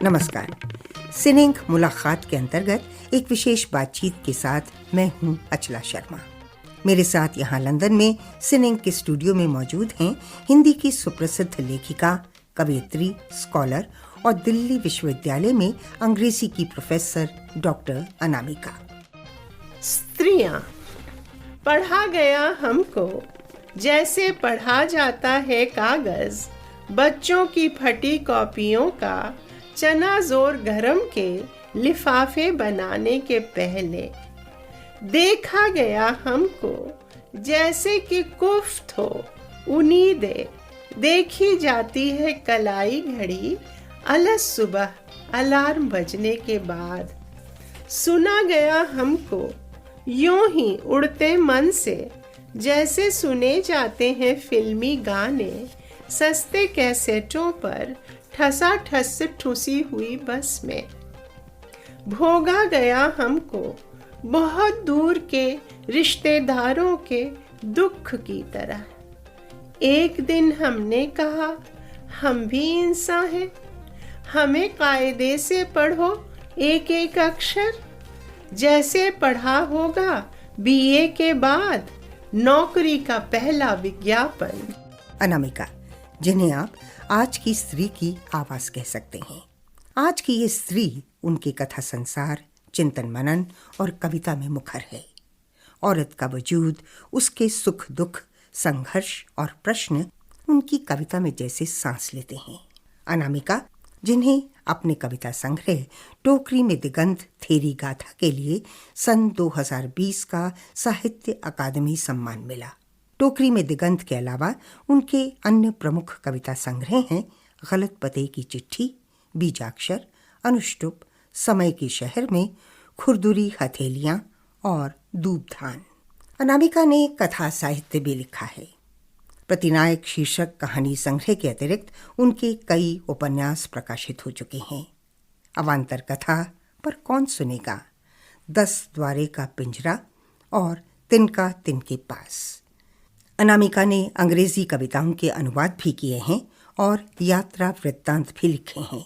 नमस्कार। सिनिंग मुलाकात के अंतर्गत एक विशेष बातचीत के साथ मैं हूं अचला शर्मा। मेरे साथ यहाँ लंदन में सिनिंग के स्टूडियो में मौजूद हैं हिंदी की सुप्रसिद्ध लेखिका, कवयित्री, स्कॉलर और दिल्ली विश्वविद्यालय में अंग्रेजी की प्रोफेसर डॉक्टर अनामिका। स्त्रियां, पढ़ा गया हमको जैसे पढ़ा जाता है कागज, बच्चों की फटी कॉपियों का चना जोर गरम के लिफाफे बनाने के पहले। देखा गया हमको जैसे कि कुफ्त हो उम्मीदें, देखी जाती है कलाई घड़ी अलग सुबह अलार्म बजने के बाद। सुना गया हमको यूं ही उड़ते मन से जैसे सुने जाते हैं फिल्मी गाने सस्ते कैसेटों पर ठसाठस ठुसी हुई बस में। भोगा गया हमको बहुत दूर के रिश्तेदारों के दुख की तरह। एक दिन हमने कहा हम भी इंसान हैं, हमें कायदे से पढ़ो एक एक अक्षर, जैसे पढ़ा होगा बीए के बाद नौकरी का पहला विज्ञापन। अनामिका, जिन्हें आप आज की स्त्री की आवाज कह सकते हैं। आज की ये स्त्री उनके कथा संसार, चिंतन मनन और कविता में मुखर है। औरत का वजूद, उसके सुख दुख, संघर्ष और प्रश्न उनकी कविता में जैसे सांस लेते हैं। अनामिका, जिन्हें अपने कविता संग्रह टोकरी में दिगंत थेरी गाथा के लिए सन 2020 का साहित्य अकादमी सम्मान मिला। टोकरी में दिगंत के अलावा उनके अन्य प्रमुख कविता संग्रह हैं गलत पते की चिट्ठी, बीजाक्षर, अनुष्टुप, समय के शहर में, खुरदुरी हथेलियां और दूबधान। अनामिका ने कथा साहित्य भी लिखा है। प्रतिनायक शीर्षक कहानी संग्रह के अतिरिक्त उनके कई उपन्यास प्रकाशित हो चुके हैं। अवान्तर कथा, पर कौन सुनेगा, 10 द्वारे का पिंजरा और तिनका तिनके पास। अनामिका ने अंग्रेजी कविताओं के अनुवाद भी किए हैं और यात्रा वृत्तांत भी लिखे हैं।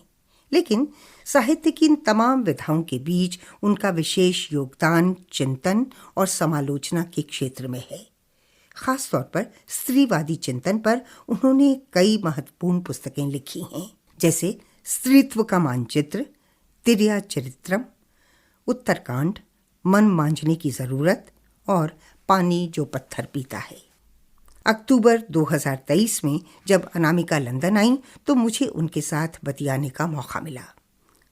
लेकिन साहित्य की इन तमाम विधाओं के बीच उनका विशेष योगदान चिंतन और समालोचना के क्षेत्र में है। खासतौर पर स्त्रीवादी चिंतन पर उन्होंने कई महत्वपूर्ण पुस्तकें लिखी हैं, जैसे स्त्रीत्व का मानचित्र, तिर्या चरित्रम, उत्तरकांड, मन मांझने की जरूरत और पानी जो पत्थर पीता है। अक्टूबर 2023 में जब अनामिका लंदन आई तो मुझे उनके साथ बतियाने का मौका मिला।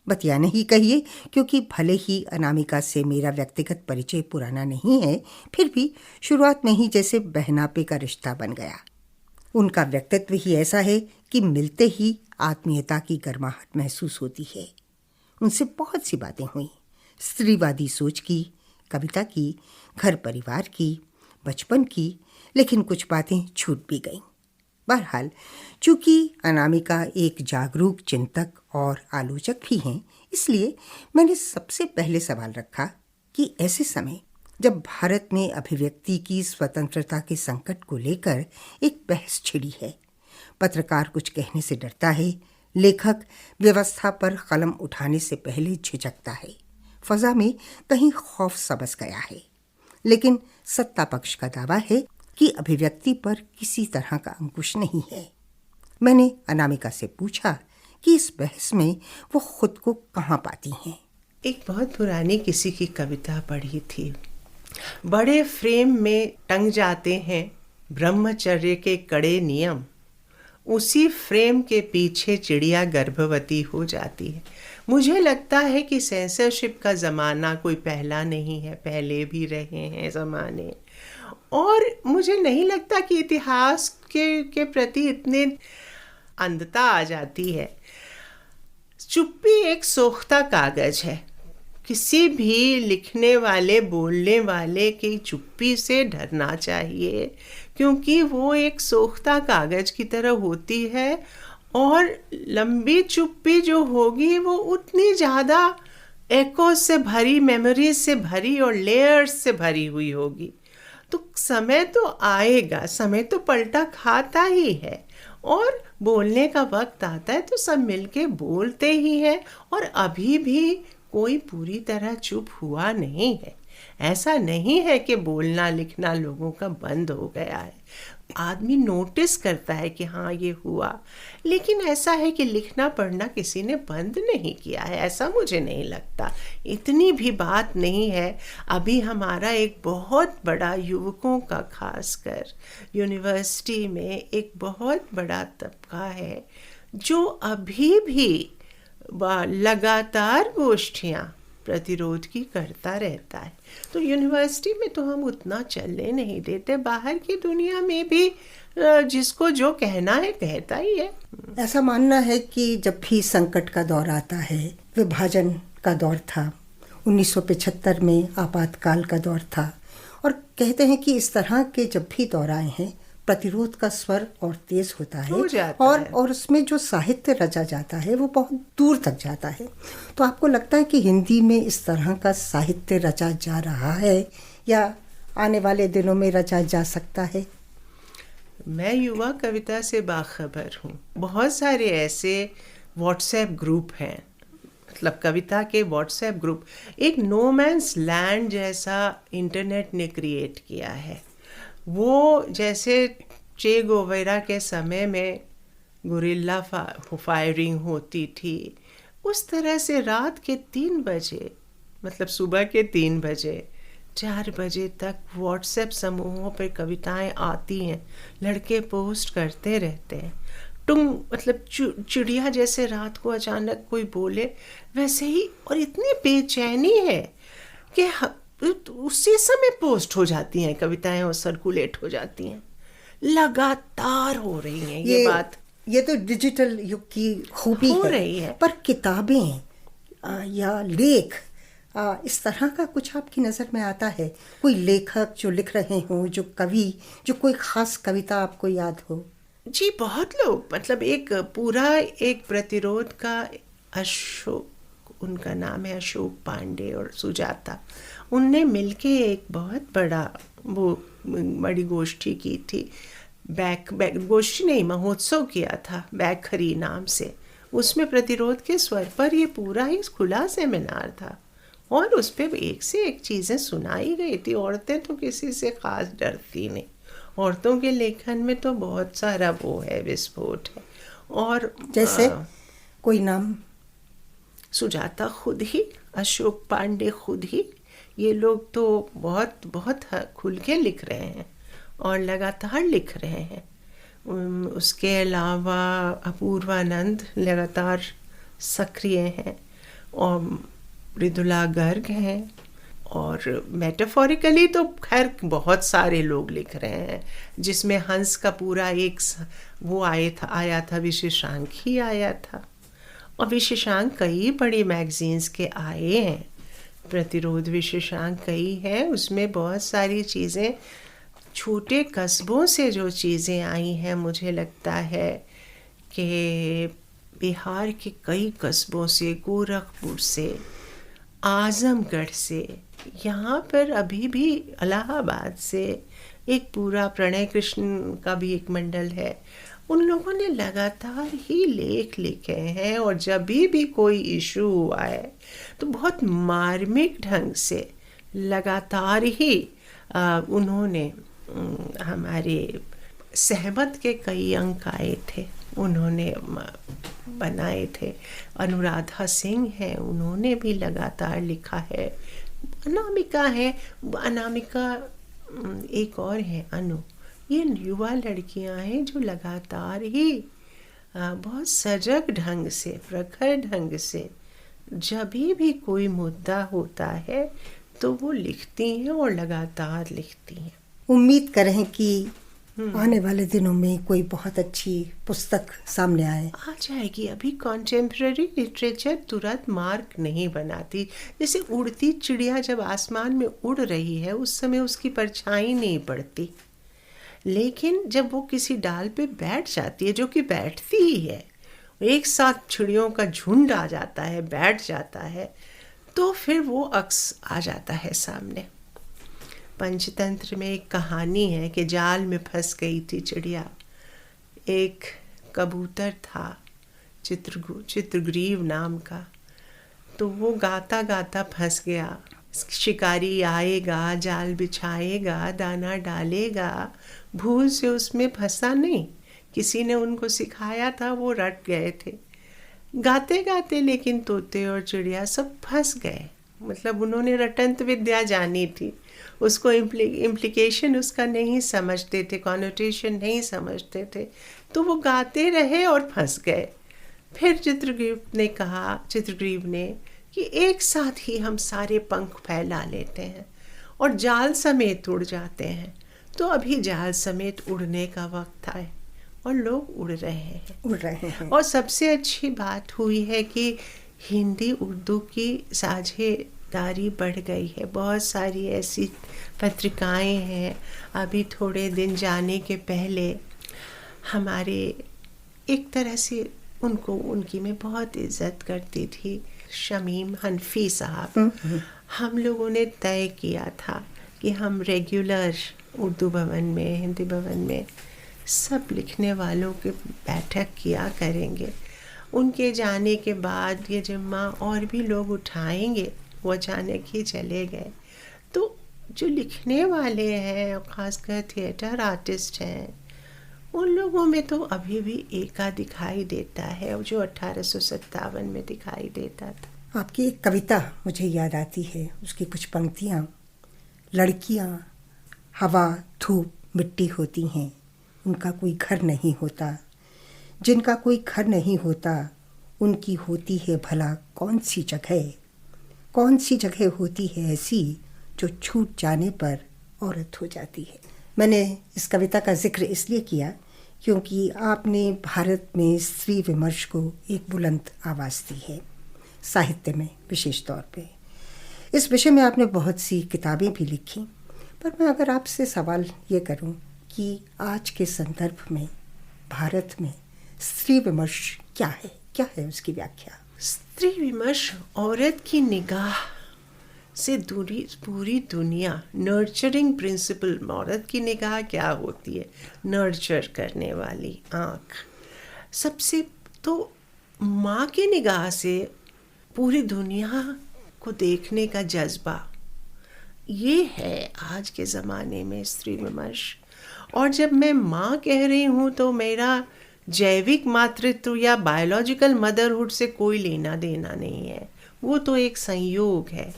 बतियाने ही कहिए, क्योंकि भले ही अनामिका से मेरा व्यक्तिगत परिचय पुराना नहीं है, फिर भी शुरुआत में ही जैसे बहनापे का रिश्ता बन गया। उनका व्यक्तित्व ही ऐसा है कि मिलते ही आत्मीयता की गर्माहट महसूस होती है। उनसे बहुत सी बातें हुई, स्त्रीवादी सोच की, कविता की, घर परिवार की, बचपन की, लेकिन कुछ बातें छूट भी गईं। बहरहाल, चूंकि अनामिका एक जागरूक चिंतक और आलोचक भी हैं, इसलिए मैंने सबसे पहले सवाल रखा कि ऐसे समय जब भारत में अभिव्यक्ति की स्वतंत्रता के संकट को लेकर एक बहस छिड़ी है, पत्रकार कुछ कहने से डरता है, लेखक व्यवस्था पर कलम उठाने से पहले झिझकता है, फजा में कहीं खौफ सा बस गया है। लेकिन सत्ता पक्ष का दावा है कि अभिव्यक्ति पर किसी तरह का अंकुश नहीं है। मैंने अनामिका से पूछा कि इस बहस में वो खुद को कहाँ पाती हैं। एक बहुत पुरानी किसी की कविता पढ़ी थी, बड़े फ्रेम में टंग जाते हैं ब्रह्मचर्य के कड़े नियम, उसी फ्रेम के पीछे चिड़िया गर्भवती हो जाती है। मुझे लगता है कि सेंसरशिप का ज़माना कोई पहला नहीं है, पहले भी रहे हैं ज़माने, और मुझे नहीं लगता कि इतिहास के प्रति इतने अंधता आ जाती है। चुप्पी एक सोख्ता कागज है। किसी भी लिखने वाले, बोलने वाले की चुप्पी से डरना चाहिए, क्योंकि वो एक सोख्ता कागज की तरह होती है, और लंबी चुप्पी जो होगी वो उतनी ज़्यादा एको से भरी, मेमोरीज से भरी और लेयर्स से भरी हुई होगी। तो समय तो आएगा, समय तो पलटा खाता ही है, और बोलने का वक्त आता है तो सब मिलके बोलते ही हैं, और अभी भी कोई पूरी तरह चुप हुआ नहीं है। ऐसा नहीं है कि बोलना लिखना लोगों का बंद हो गया है। आदमी नोटिस करता है कि हाँ ये हुआ, लेकिन ऐसा है कि लिखना पढ़ना किसी ने बंद नहीं किया है, ऐसा मुझे नहीं लगता। इतनी भी बात नहीं है। अभी हमारा एक बहुत बड़ा युवकों का, खासकर यूनिवर्सिटी में एक बहुत बड़ा तबका है जो अभी भी लगातार गोष्ठियाँ प्रतिरोध की करता रहता है। तो यूनिवर्सिटी में तो हम उतना चलने नहीं देते, बाहर की दुनिया में भी जिसको जो कहना है कहता ही है। ऐसा मानना है कि जब भी संकट का दौर आता है, विभाजन का दौर था, 1975 में आपातकाल का दौर था, और कहते हैं कि इस तरह के जब भी दौर आए हैं प्रतिरोध का स्वर और तेज होता है, और उसमें जो साहित्य रचा जाता है वो बहुत दूर तक जाता है। तो आपको लगता है कि हिंदी में इस तरह का साहित्य रचा जा रहा है या आने वाले दिनों में रचा जा सकता है? मैं युवा कविता से बाखबर हूँ। बहुत सारे ऐसे व्हाट्सएप ग्रुप हैं, मतलब कविता के व्हाट्सएप ग्रुप, एक नो मैन्स लैंड जैसा इंटरनेट ने क्रिएट किया है। वो जैसे चे गोवेरा के समय में गुरिल्ला फायरिंग होती थी, उस तरह से रात के 3 बजे, मतलब सुबह के 3 बजे 4 बजे तक व्हाट्सएप समूहों पर कविताएं आती हैं, लड़के पोस्ट करते रहते हैं। मतलब चिड़िया जैसे रात को अचानक कोई बोले वैसे ही, और इतनी बेचैनी है कि उसी समय पोस्ट हो जाती हैं कविताएं और सर्कुलेट हो जाती हैं, लगातार हो रही हैं ये बात। ये तो डिजिटल युग की खूबी हो रही है। पर किताबें या लेख इस तरह का कुछ आपकी नज़र में आता है? कोई लेखक जो लिख रहे हों, जो कवि, जो कोई ख़ास कविता आपको याद हो? जी बहुत लोग, मतलब एक पूरा एक प्रतिरोध का, अशोक उनका नाम है, अशोक पांडे और सुजाता, उनने मिलके एक बहुत बड़ी गोष्ठी की थी। गोष्ठी नहीं, महोत्सव किया था बैखरी नाम से। उसमें प्रतिरोध के स्वर पर ये पूरा ही खुला सेमिनार था, और उस पर एक से एक चीज़ें सुनाई गई थी। औरतें तो किसी से खास डरती नहीं, औरतों के लेखन में तो बहुत सारा वो है, विस्फोट है। और जैसे कोई नाम? सुजाता खुद ही, अशोक पांडे खुद ही, ये लोग तो बहुत बहुत खुल के लिख रहे हैं और लगातार लिख रहे हैं। उसके अलावा अपूर्वानंद लगातार सक्रिय हैं, और मृदुला गर्ग हैं, और मेटाफोरिकली तो खैर बहुत सारे लोग लिख रहे हैं, जिसमें हंस का पूरा एक वो आया था, विशेषांक ही आया था, और विशेषांक कई बड़ी मैगजीन्स के आए हैं। प्रतिरोध विशेषांक कई है, उसमें बहुत सारी चीज़ें छोटे कस्बों से जो चीज़ें आई हैं, मुझे लगता है कि बिहार के कई कस्बों से, गोरखपुर से, आजमगढ़ से, यहाँ पर अभी भी इलाहाबाद से एक पूरा प्रणय कृष्ण का भी एक मंडल है, उन लोगों ने लगातार ही लेख लिखे हैं। और जब भी कोई इशू हुआ है तो बहुत मार्मिक ढंग से लगातार ही उन्होंने हमारे सहमत के कई अंक आए थे, उन्होंने बनाए थे। अनुराधा सिंह हैं, उन्होंने भी लगातार लिखा है। अनामिका है, अनामिका एक और है अनु। ये युवा लड़कियां हैं जो लगातार ही बहुत सजग ढंग से, प्रखर ढंग से जब भी कोई मुद्दा होता है तो वो लिखती हैं और लगातार लिखती हैं। उम्मीद करें कि आने वाले दिनों में कोई बहुत अच्छी पुस्तक सामने आए। आ जाएगी। अभी कॉन्टेम्प्ररी लिटरेचर तुरंत मार्क नहीं बनाती। जैसे उड़ती चिड़िया जब आसमान में उड़ रही है उस समय उसकी परछाई नहीं पड़ती, लेकिन जब वो किसी डाल पे बैठ जाती है, जो कि बैठती ही है, एक साथ चिड़ियों का झुंड आ जाता है, बैठ जाता है, तो फिर वो अक्स आ जाता है सामने। पंचतंत्र में एक कहानी है कि जाल में फंस गई थी चिड़िया, एक कबूतर था चित्रग्रीव नाम का, तो वो गाता गाता फंस गया। शिकारी आएगा, जाल बिछाएगा, दाना डालेगा, भूल से उसमें फंसा नहीं, किसी ने उनको सिखाया था, वो रट गए थे गाते गाते। लेकिन तोते और चिड़िया सब फंस गए, मतलब उन्होंने रटंत विद्या जानी थी, उसको इम्प्लीकेशन उसका नहीं समझते थे, कॉनोटेशन नहीं समझते थे, तो वो गाते रहे और फंस गए। फिर चित्रग्रीव ने कि एक साथ ही हम सारे पंख फैला लेते हैं और जाल समेत उड़ जाते हैं। तो अभी जाल समेत उड़ने का वक्त है और लोग उड़ रहे हैं। और सबसे अच्छी बात हुई है कि हिंदी उर्दू की साझेदारी बढ़ गई है। बहुत सारी ऐसी पत्रिकाएं हैं, अभी थोड़े दिन जाने के पहले हमारे एक तरह से उनकी मैं बहुत इज्जत करती थी, शमीम हनफी साहब, हम लोगों ने तय किया था कि हम रेगुलर उर्दू भवन में, हिंदी भवन में सब लिखने वालों की बैठक किया करेंगे। उनके जाने के बाद ये जिम्मा और भी लोग उठाएंगे, वो अचानक ही चले गए। तो जो लिखने वाले हैं, खासकर थिएटर आर्टिस्ट हैं, उन लोगों में तो अभी भी एका दिखाई देता है, जो 1857 में दिखाई देता था। आपकी एक कविता मुझे याद आती है, उसकी कुछ पंक्तियाँ। लड़कियाँ हवा, धूप, मिट्टी होती हैं, उनका कोई घर नहीं होता, जिनका कोई घर नहीं होता उनकी होती है भला कौन सी जगह होती है ऐसी जो छूट जाने पर औरत हो जाती है। मैंने इस कविता का जिक्र इसलिए किया क्योंकि आपने भारत में स्त्री विमर्श को एक बुलंद आवाज़ दी है, साहित्य में विशेष तौर पे। इस विषय में आपने बहुत सी किताबें भी लिखी, पर मैं अगर आपसे सवाल ये करूं कि आज के संदर्भ में भारत में स्त्री विमर्श क्या है उसकी व्याख्या? स्त्री विमर्श औरत की निगाह से दूरी पूरी दुनिया, नर्चरिंग प्रिंसिपल। औरत की निगाह क्या होती है? नर्चर करने वाली आँख। सबसे तो माँ की निगाह से पूरी दुनिया को देखने का जज्बा, ये है आज के ज़माने में स्त्री विमर्श। और जब मैं माँ कह रही हूँ तो मेरा जैविक मातृत्व या बायोलॉजिकल मदरहुड से कोई लेना देना नहीं है, वो तो एक संयोग है।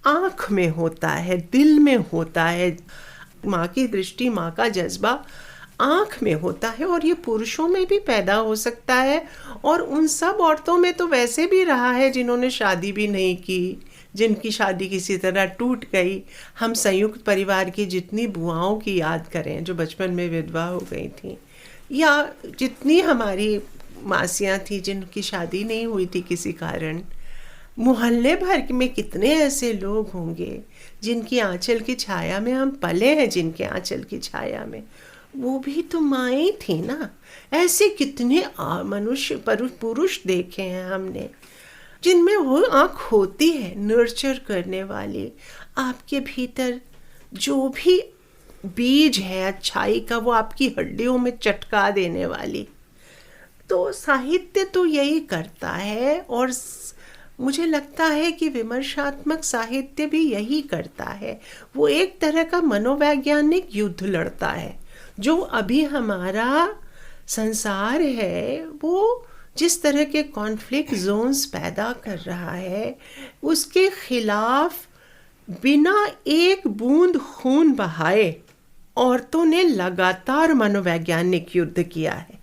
आँख में होता है, दिल में होता है, माँ की दृष्टि, माँ का जज्बा आँख में होता है। और ये पुरुषों में भी पैदा हो सकता है, और उन सब औरतों में तो वैसे भी रहा है जिन्होंने शादी भी नहीं की, जिनकी शादी किसी तरह टूट गई। हम संयुक्त परिवार की जितनी बुआओं की याद करें जो बचपन में विधवा हो गई थी, या जितनी हमारी मासियाँ थी जिनकी शादी नहीं हुई थी किसी कारण। मोहल्ले भर में कितने ऐसे लोग होंगे जिनकी आंचल की छाया में हम पले हैं, जिनके आंचल की छाया में वो भी तो माएँ थी ना। ऐसे कितने मनुष्य पुरुष देखे हैं हमने जिनमें वो आँख होती है नर्चर करने वाली। आपके भीतर जो भी बीज है अच्छाई का, वो आपकी हड्डियों में चटका देने वाली। तो साहित्य तो यही करता है, और मुझे लगता है कि विमर्शात्मक साहित्य भी यही करता है। वो एक तरह का मनोवैज्ञानिक युद्ध लड़ता है। जो अभी हमारा संसार है वो जिस तरह के कॉन्फ्लिक्ट जोन्स पैदा कर रहा है, उसके खिलाफ बिना एक बूंद खून बहाए औरतों ने लगातार मनोवैज्ञानिक युद्ध किया है।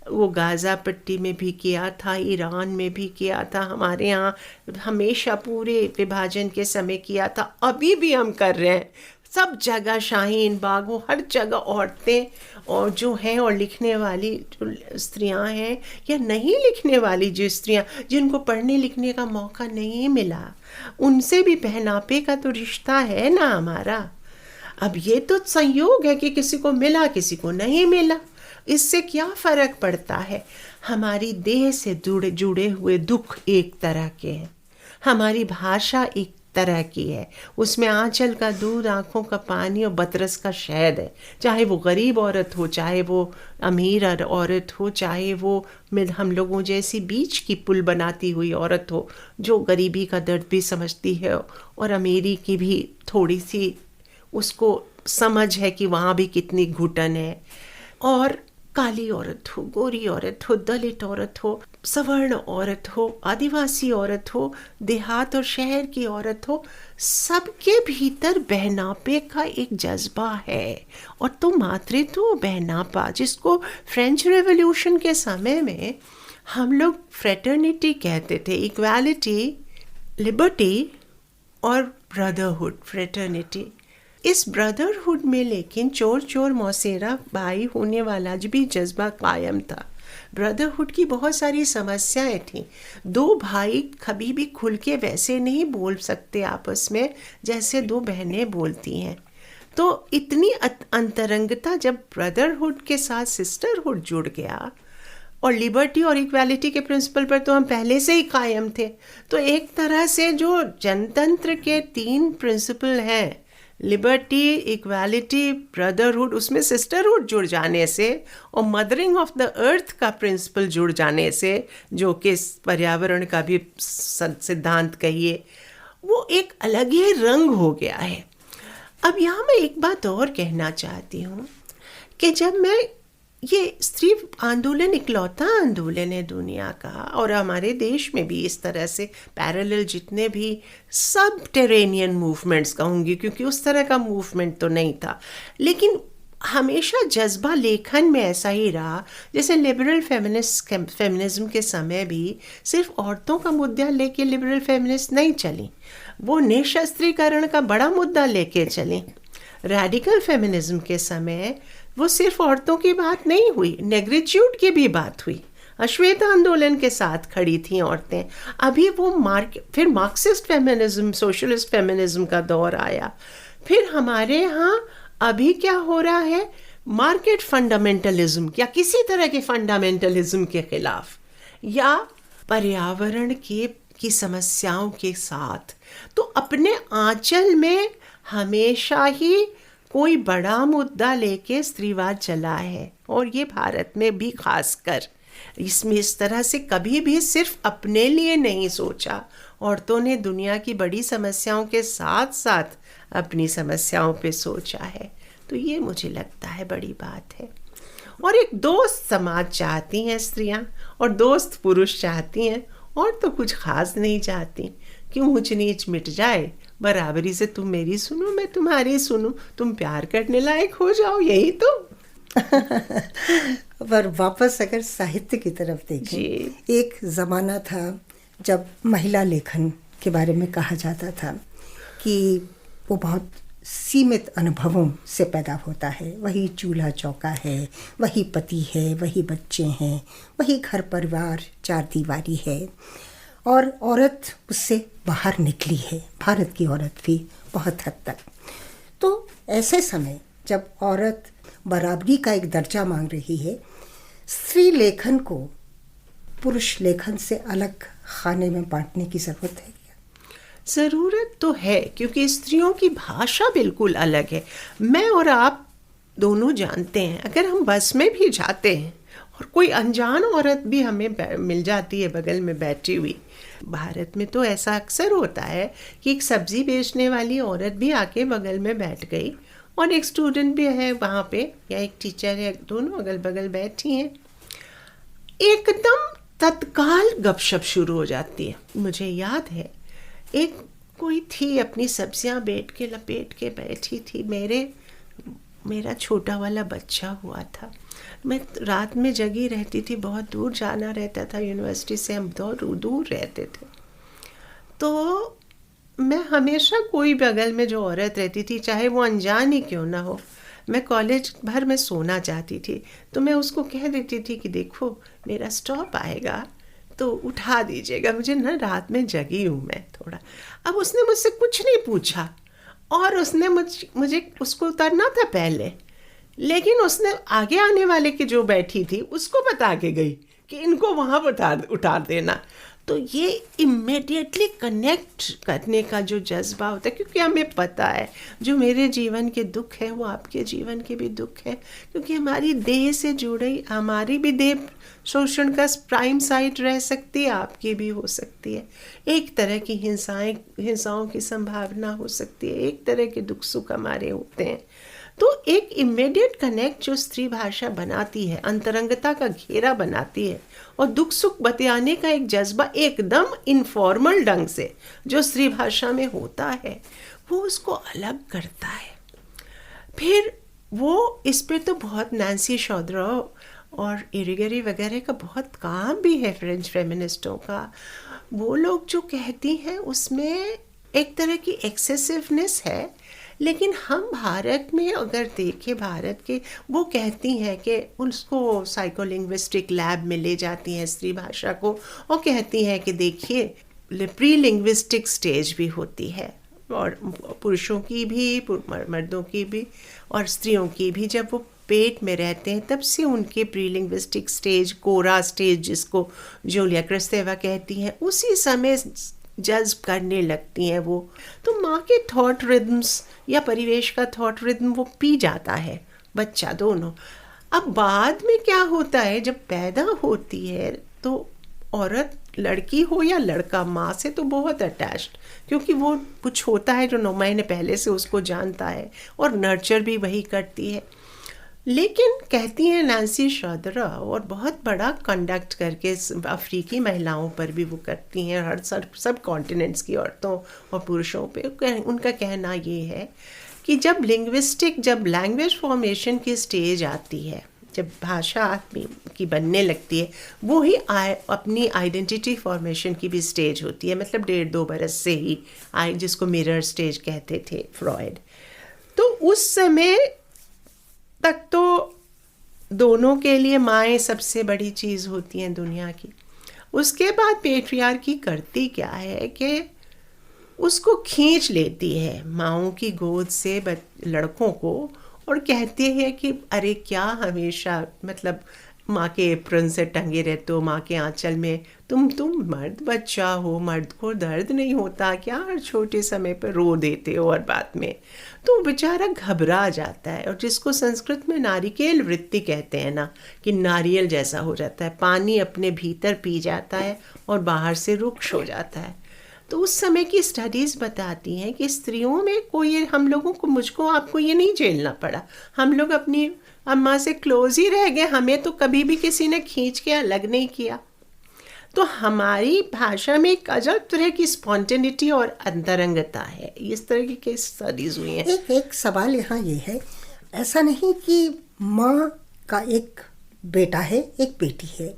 वो गाज़ा पट्टी में भी किया था, ईरान में भी किया था, हमारे यहाँ हमेशा पूरे विभाजन के समय किया था, अभी भी हम कर रहे हैं। सब जगह शाहीन बागों, हर जगह औरतें और जो हैं, और लिखने वाली जो स्त्रियां हैं या नहीं लिखने वाली जो स्त्रियां जिनको पढ़ने लिखने का मौका नहीं मिला, उनसे भी पहनापे का तो रिश्ता है ना हमारा। अब ये तो संयोग है कि किसी को मिला किसी को नहीं मिला, इससे क्या फ़र्क पड़ता है? हमारी देह से जुड़े हुए दुख एक तरह के हैं, हमारी भाषा एक तरह की है। उसमें आंचल का दूध, आंखों का पानी और बतरस का शहद है। चाहे वो गरीब औरत हो, चाहे वो अमीर औरत हो, चाहे वो हम लोगों जैसी बीच की पुल बनाती हुई औरत हो, जो गरीबी का दर्द भी समझती है और अमीरी की भी थोड़ी सी उसको समझ है कि वहाँ भी कितनी घुटन है। और काली औरत हो, गोरी औरत हो, दलित औरत हो, सवर्ण औरत हो, आदिवासी औरत हो, देहात और शहर की औरत हो, सबके भीतर बहनापे का एक जज्बा है। और तो मातृत्व बहनापा, जिसको फ्रेंच रेवोल्यूशन के समय में हम लोग फ्रेटर्निटी कहते थे, इक्वालिटी, लिबर्टी और ब्रदरहुड, फ्रेटर्निटी। इस ब्रदरहुड में लेकिन चोर चोर मौसेरा भाई होने वाला भी जज्बा कायम था। ब्रदरहुड की बहुत सारी समस्याएं थीं। दो भाई कभी भी खुल के वैसे नहीं बोल सकते आपस में जैसे दो बहनें बोलती हैं। तो इतनी अंतरंगता जब ब्रदरहुड के साथ सिस्टरहुड जुड़ गया, और लिबर्टी और इक्वालिटी के प्रिंसिपल पर तो हम पहले से ही कायम थे, तो एक तरह से जो जनतंत्र के 3 प्रिंसिपल हैं, लिबर्टी, इक्वालिटी, ब्रदरहुड, उसमें सिस्टरहुड जुड़ जाने से और मदरिंग ऑफ द अर्थ का प्रिंसिपल जुड़ जाने से, जो कि पर्यावरण का भी सिद्धांत कहिए, वो एक अलग ही रंग हो गया है। अब यहाँ मैं एक बात और कहना चाहती हूँ कि जब मैं ये स्त्री आंदोलन इकलौता आंदोलन है दुनिया का, और हमारे देश में भी इस तरह से पैरेलल जितने भी सब टेरेनियन मूवमेंट्स कहूँगी, क्योंकि उस तरह का मूवमेंट तो नहीं था, लेकिन हमेशा जज्बा लेखन में ऐसा ही रहा। जैसे लिबरल फेमिनिज्म के समय भी सिर्फ औरतों का मुद्दा लेके लिबरल फेमिनिस्ट नहीं चली, वो निशस्त्रीकरण का बड़ा मुद्दा लेके चली। रेडिकल फेमिनिज्म के समय वो सिर्फ औरतों की बात नहीं हुई, नेग्रिट्यूड की भी बात हुई। अश्वेत आंदोलन के साथ खड़ी थी औरतें। अभी वो फिर मार्क्सिस्ट फेमिनिज्म, सोशलिस्ट फेमिनिज्म का दौर आया। फिर हमारे यहाँ अभी क्या हो रहा है, मार्केट फंडामेंटलिज्म या किसी तरह के फंडामेंटलिज्म के खिलाफ, या पर्यावरण की समस्याओं के साथ। तो अपने आंचल में हमेशा ही कोई बड़ा मुद्दा लेके स्त्रीवाद चला है, और ये भारत में भी खासकर इसमें इस तरह से कभी भी सिर्फ अपने लिए नहीं सोचा। औरतों ने दुनिया की बड़ी समस्याओं के साथ साथ अपनी समस्याओं पे सोचा है। तो ये मुझे लगता है बड़ी बात है। और एक दोस्त समाज चाहती हैं स्त्रियां, और दोस्त पुरुष चाहती हैं, और तो कुछ खास नहीं चाहती। क्यों ऊंच नीच मिट जाए, बराबरी से तुम मेरी सुनो, मैं तुम्हारी सुनूं, तुम प्यार करने लायक हो जाओ, यही तो। पर वापस अगर साहित्य की तरफ देखें, एक ज़माना था जब महिला लेखन के बारे में कहा जाता था कि वो बहुत सीमित अनुभवों से पैदा होता है। वही चूल्हा चौका है, वही पति है, वही बच्चे हैं, वही घर परिवार, 4 दीवारी है, और औरत उससे बाहर निकली है, भारत की औरत भी बहुत हद तक। तो ऐसे समय जब औरत बराबरी का एक दर्जा मांग रही है, स्त्री लेखन को पुरुष लेखन से अलग खाने में बांटने की ज़रूरत है। ज़रूरत तो है, क्योंकि स्त्रियों की भाषा बिल्कुल अलग है। मैं और आप दोनों जानते हैं, अगर हम बस में भी जाते हैं और कोई अनजान औरत भी हमें मिल जाती है बगल में बैठी हुई, भारत में तो ऐसा अक्सर होता है कि एक सब्जी बेचने वाली औरत भी आके बगल में बैठ गई, और एक स्टूडेंट भी है वहाँ पे, या एक टीचर है, दोनों अगल बगल बैठी हैं, एकदम तत्काल गपशप शुरू हो जाती है। मुझे याद है एक कोई थी अपनी सब्जियां लपेट के बैठी थी, मेरा छोटा वाला बच्चा हुआ था। मैं रात में जगी रहती थी, बहुत दूर जाना रहता था, यूनिवर्सिटी से हम दूर रहते थे। तो मैं हमेशा कोई बगल में जो औरत रहती थी, चाहे वो अनजान ही क्यों ना हो, मैं कॉलेज भर में सोना चाहती थी, तो मैं उसको कह देती थी कि देखो मेरा स्टॉप आएगा तो उठा दीजिएगा, मुझे ना रात में जगी हूँ मैं थोड़ा। अब उसने मुझसे कुछ नहीं पूछा, और उसने मुझे उसको उतरना था पहले, लेकिन उसने आगे आने वाले की जो बैठी थी उसको बता के गई कि इनको वहाँ पर उतार देना। तो ये इमिडिएटली कनेक्ट करने का जो जज्बा होता है, क्योंकि हमें पता है जो मेरे जीवन के दुख है वो आपके जीवन के भी दुख है, क्योंकि हमारी देह से जुड़ी, हमारी भी देह शोषण का प्राइम साइट रह सकती है, आपकी भी हो सकती है। एक तरह की हिंसाओं की संभावना हो सकती है, एक तरह के दुख सुख हमारे होते हैं। तो एक इमीडिएट कनेक्ट जो स्त्री भाषा बनाती है, अंतरंगता का घेरा बनाती है, और दुख सुख बतियाने का एक जज्बा एकदम इनफॉर्मल ढंग से जो स्त्री भाषा में होता है, वो उसको अलग करता है। फिर वो इस पे तो बहुत नैन्सी शॉद्रॉ और इरिगेरी वगैरह का बहुत काम भी है फ्रेंच फेमिनिस्टों का। वो लोग जो कहती हैं उसमें एक तरह की एक्सेसिवनेस है, लेकिन हम भारत में अगर देखें, भारत के, वो कहती हैं कि उसको साइकोलिंग्विस्टिक लैब में ले जाती हैं स्त्री भाषा को, और कहती हैं कि देखिए प्री लिंग्विस्टिक स्टेज भी होती है, और पुरुषों की भी, मर्दों की भी और स्त्रियों की भी। जब वो पेट में रहते हैं तब से उनके प्रीलिंग्विस्टिक स्टेज, कोरा स्टेज जिसको जूलिया क्रिस्तेवा कहती हैं, उसी समय जज्ब करने लगती हैं वो। तो माँ के थॉट रिदम्स या परिवेश का थॉट रिदम वो पी जाता है बच्चा, दोनों। अब बाद में क्या होता है, जब पैदा होती है तो औरत, लड़की हो या लड़का, माँ से तो बहुत अटैच्ड, क्योंकि वो कुछ होता है जो 9 महीने पहले से उसको जानता है, और नर्चर भी वही करती है। लेकिन कहती हैं नैन्सी शॉद्रॉ, और बहुत बड़ा कंडक्ट करके अफ्रीकी महिलाओं पर भी वो करती हैं, हर सब कॉन्टिनेंट्स की औरतों और पुरुषों पे। उनका कहना ये है कि जब लैंग्वेज फॉर्मेशन की स्टेज आती है, जब भाषा आदमी की बनने लगती है, वो ही अपनी आइडेंटिटी फॉर्मेशन की भी स्टेज होती है। मतलब 1.5-2 बरस से ही जिसको मिरर स्टेज कहते थे फ्रॉयड। तो उस समय तक तो दोनों के लिए माएँ सबसे बड़ी चीज़ होती हैं दुनिया की। उसके बाद पेट्रियार्की करती क्या है कि उसको खींच लेती है माँओं की गोद से लड़कों को, और कहती है कि अरे क्या हमेशा मतलब माँ के एप्रन से टंगे रहते हो, माँ के आंचल में, तुम मर्द बच्चा हो, मर्द को दर्द नहीं होता क्या, हर छोटे समय पर रो देते हो और बाद में। तो बेचारा घबरा जाता है, और जिसको संस्कृत में नारिकेल वृत्ति कहते हैं ना, कि नारियल जैसा हो जाता है, पानी अपने भीतर पी जाता है और बाहर से रुक्ष हो जाता है। तो उस समय की स्टडीज़ बताती हैं कि स्त्रियों में कोई, हम लोगों को, मुझको, आपको ये नहीं झेलना पड़ा, हम लोग अपनी अम्मा से क्लोज ही रह गए, हमें तो कभी भी किसी ने खींच के अलग नहीं किया। तो हमारी भाषा में एक अजब तरह की स्पॉन्टेनिटी और अंतरंगता है। इस तरह की केस स्टडीज़ हुई हैं। एक सवाल यहाँ ये है, ऐसा नहीं कि माँ का एक बेटा है, एक बेटी है,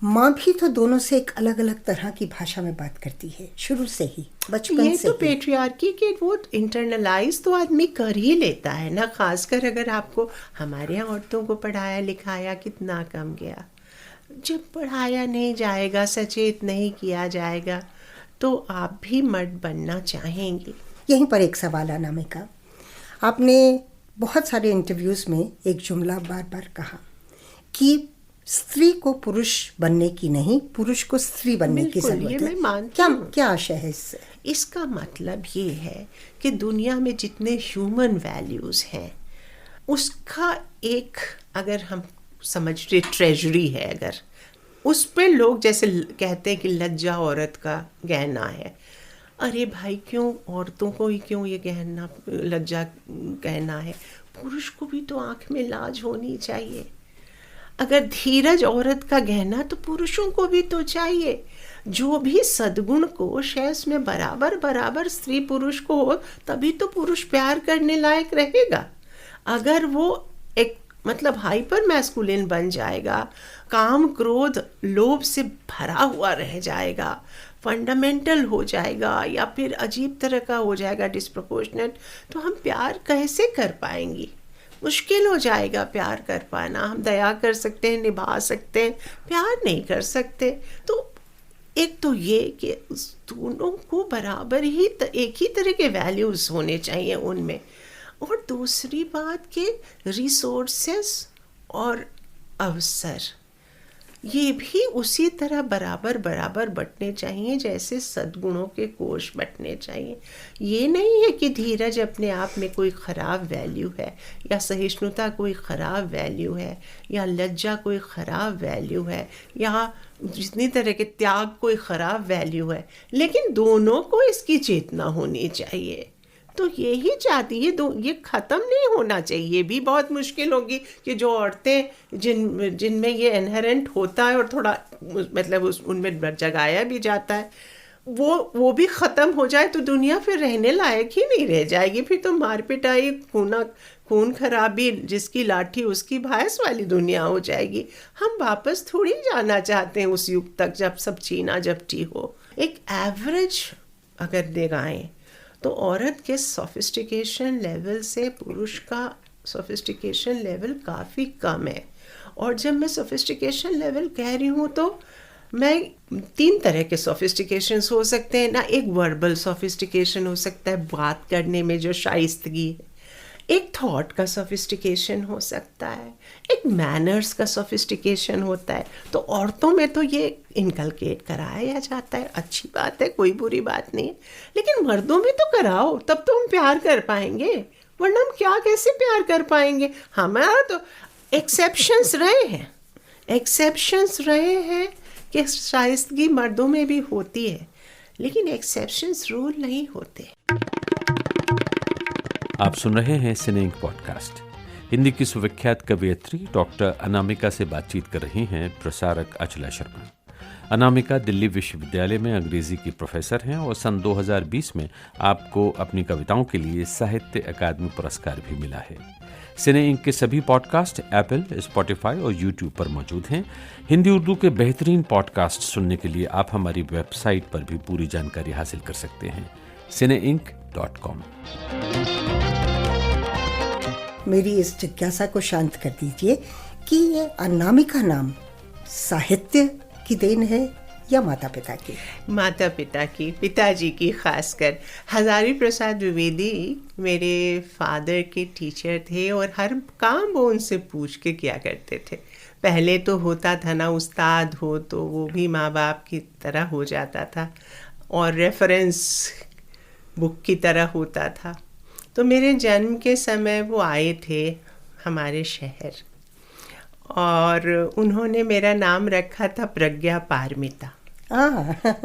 माँ भी तो दोनों से एक अलग अलग तरह की भाषा में बात करती है शुरू से ही, बचपन ये से तो ही। पेट्रियार्की के वो इंटरनलाइज तो आदमी कर ही लेता है ना। खासकर अगर आपको, हमारे यहाँ औरतों को पढ़ाया लिखाया कितना कम गया। जब पढ़ाया नहीं जाएगा, सचेत नहीं किया जाएगा, तो आप भी मर्द बनना चाहेंगे। यहीं पर एक सवाल अनामिका, आपने बहुत सारे इंटरव्यूज़ में एक जुमला बार बार कहा कि स्त्री को पुरुष बनने की नहीं, पुरुष को स्त्री बनने की जरूरत है। मैं मानती हूँ। क्या आशय है इससे? इसका मतलब ये है कि दुनिया में जितने ह्यूमन वैल्यूज़ हैं, उसका एक, अगर हम समझ रहे ट्रेजरी है, अगर उस पे लोग जैसे कहते हैं कि लज्जा औरत का गहना है, अरे भाई क्यों औरतों को ही क्यों ये गहना, लज्जा गहना है? पुरुष को भी तो आँख में लाज होनी चाहिए। अगर धीरज औरत का गहना, तो पुरुषों को भी तो चाहिए। जो भी सद्गुण कोश है उसमें बराबर बराबर स्त्री पुरुष को हो, तभी तो पुरुष प्यार करने लायक रहेगा। अगर वो एक मतलब हाइपर मैस्कुलिन बन जाएगा, काम क्रोध लोभ से भरा हुआ रह जाएगा, फंडामेंटल हो जाएगा, या फिर अजीब तरह का हो जाएगा, डिस्प्रोपोर्शनेट, तो हम प्यार कैसे कर पाएंगी? मुश्किल हो जाएगा प्यार कर पाना। हम दया कर सकते हैं, निभा सकते हैं, प्यार नहीं कर सकते। तो एक तो ये कि दोनों को बराबर ही एक ही तरह के वैल्यूज़ होने चाहिए उनमें, और दूसरी बात के रिसोर्सेस और अवसर, ये भी उसी तरह बराबर बराबर बंटने चाहिए जैसे सद्गुणों के कोष बंटने चाहिए। ये नहीं है कि धीरज अपने आप में कोई ख़राब वैल्यू है, या सहिष्णुता कोई ख़राब वैल्यू है, या लज्जा कोई ख़राब वैल्यू है, या जितनी तरह के त्याग कोई ख़राब वैल्यू है, लेकिन दोनों को इसकी चेतना होनी चाहिए। तो यही चाहती ये ख़त्म नहीं होना चाहिए। ये भी बहुत मुश्किल होगी कि जो औरतें जिनमें ये इनहेरेंट होता है और थोड़ा मतलब उनमें जगाया भी जाता है, वो भी ख़त्म हो जाए तो दुनिया फिर रहने लायक ही नहीं रह जाएगी। फिर तो मार पिटाई, खून खराबी, जिसकी लाठी उसकी भैंस वाली दुनिया हो जाएगी। हम वापस थोड़ी जाना चाहते हैं उस युग तक जब सब छीना झपटी हो। एक एवरेज अगर लगाएं तो औरत के सोफिस्टिकेशन लेवल से पुरुष का सोफिस्टिकेशन लेवल काफ़ी कम है। और जब मैं सोफिस्टिकेशन लेवल कह रही हूँ तो मैं 3 तरह के सोफिस्टिकेशंस हो सकते हैं ना। एक वर्बल सोफिस्टिकेशन हो सकता है, बात करने में जो शाइस्तगी है। एक थॉट का सोफिस्टिकेशन हो सकता है, एक मैनर्स का सोफिस्टिकेशन होता है। तो औरतों में तो ये इनकलकेट कराया जाता है, अच्छी बात है, कोई बुरी बात नहीं है। लेकिन मर्दों में तो कराओ, तब तो हम प्यार कर पाएंगे, वरना हम कैसे प्यार कर पाएंगे। हमारा तो एक्सेप्शंस रहे हैं कि शाइस्तगी मर्दों में भी होती है, लेकिन एक्सेप्शंस रूल नहीं होते। आप सुन रहे हैं सिने इंक पॉडकास्ट। हिंदी की सुविख्यात कवयित्री डॉक्टर अनामिका से बातचीत कर रही हैं प्रसारक अचला शर्मा। अनामिका दिल्ली विश्वविद्यालय में अंग्रेजी की प्रोफेसर हैं और सन 2020 में आपको अपनी कविताओं के लिए साहित्य अकादमी पुरस्कार भी मिला है। सिने इंक के सभी पॉडकास्ट एप्पल, स्पॉटिफाई और यूट्यूब पर मौजूद हैं। हिंदी उर्दू के बेहतरीन पॉडकास्ट सुनने के लिए आप हमारी वेबसाइट पर भी पूरी जानकारी हासिल कर सकते हैं, cineinc.com। मेरी इस जिज्ञासा को शांत कर दीजिए कि ये अनामिका नाम साहित्य की देन है या माता पिता की? माता पिता की, पिताजी की खासकर। हजारी प्रसाद द्विवेदी मेरे फादर के टीचर थे और हर काम वो उनसे पूछ के किया करते थे। पहले तो होता था ना, उस्ताद हो तो वो भी माँ बाप की तरह हो जाता था और रेफरेंस बुक की तरह होता था। तो मेरे जन्म के समय वो आए थे हमारे शहर और उन्होंने मेरा नाम रखा था प्रज्ञा पारमिता।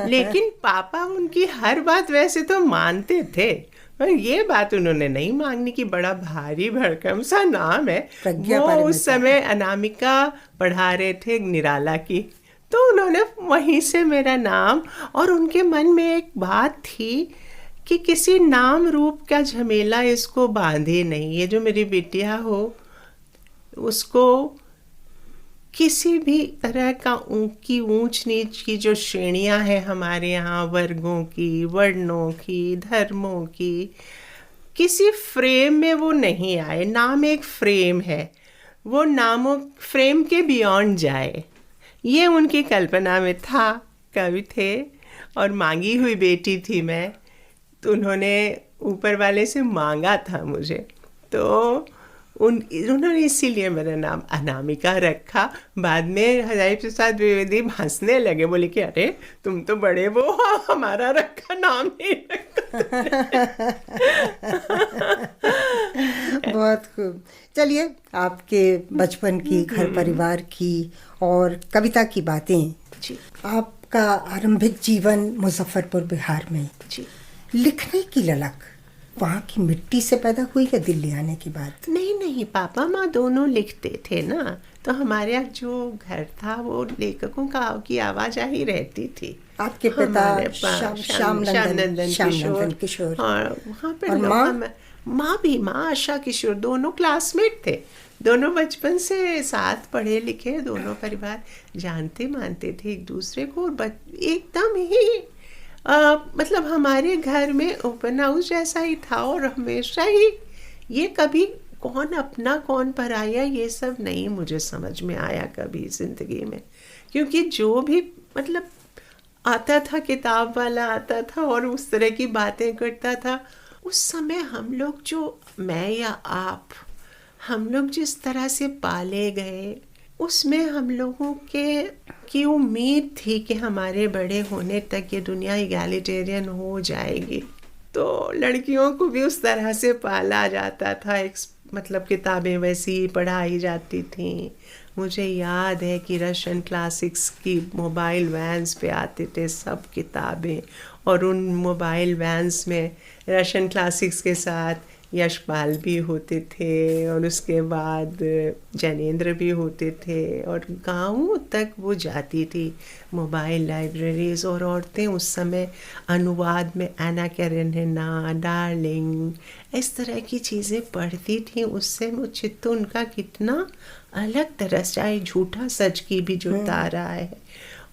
लेकिन पापा उनकी हर बात वैसे तो मानते थे, पर ये बात उन्होंने नहीं मांगनी कि बड़ा भारी भरकम सा नाम है। वो उस समय अनामिका पढ़ा रहे थे निराला की, तो उन्होंने वहीं से मेरा नाम। और उनके मन में एक बात थी कि किसी नाम रूप का झमेला इसको बांधे नहीं। ये जो मेरी बिटिया हो उसको किसी भी तरह का की ऊंच नीच की जो श्रेणियां हैं हमारे यहाँ, वर्गों की, वर्णों की, धर्मों की, किसी फ्रेम में वो नहीं आए। नाम एक फ्रेम है, वो नामों फ्रेम के बियॉन्ड जाए, ये उनकी कल्पना में था। कवि थे और मांगी हुई बेटी थी मैं, तो उन्होंने ऊपर वाले से मांगा था मुझे, तो उन्होंने इसीलिए मेरा नाम अनामिका रखा। बाद में हजारी प्रसाद द्विवेदी हंसने लगे, बोले कि अरे तुम तो बड़े वो, हमारा रखा नाम नहीं रखा। बहुत खूब। चलिए, आपके बचपन की, घर परिवार की और कविता की बातें। जी। आपका आरंभिक जीवन मुजफ्फरपुर बिहार में। जी। लिखने की ललक वहाँ की मिट्टी से पैदा हुई या दिल्ली आने की बात? नहीं, पापा माँ दोनों लिखते थे ना, तो हमारे यहाँ जो घर था वो लेखकों की आवाज ही रहती थी। आपके पिता श्यामनंदन किशोर। हाँ, वहाँ पर माँ आशा किशोर, दोनों क्लासमेट थे, दोनों बचपन से साथ पढ़े लिखे, दोनों परिवार जानते मानते थे एक दूसरे को। एकदम ही मतलब हमारे घर में ओपन हाउस जैसा ही था और हमेशा ही ये कभी कौन अपना कौन पराया ये सब नहीं मुझे समझ में आया कभी ज़िंदगी में, क्योंकि जो भी मतलब आता था किताब वाला आता था और उस तरह की बातें करता था। उस समय हम लोग जो, मैं या आप, हम लोग जिस तरह से पाले गए उसमें हम लोगों के कि उम्मीद थी कि हमारे बड़े होने तक ये दुनिया इगैलिटेरियन हो जाएगी। तो लड़कियों को भी उस तरह से पाला जाता था, मतलब किताबें वैसी ही पढ़ाई जाती थीं। मुझे याद है कि रशियन क्लासिक्स की मोबाइल वैन्स पे आते थे सब किताबें, और उन मोबाइल वैन्स में रशियन क्लासिक्स के साथ यशपाल भी होते थे, और उसके बाद जैनेंद्र भी होते थे, और गाँवों तक वो जाती थी मोबाइल लाइब्रेरीज। और औरतें उस समय अनुवाद में एना कैरेनिना, डार्लिंग, इस तरह की चीज़ें पढ़ती थी। उससे मुझे तो उनका कितना अलग तरह से, चाहे झूठा सच की भी जो तारा है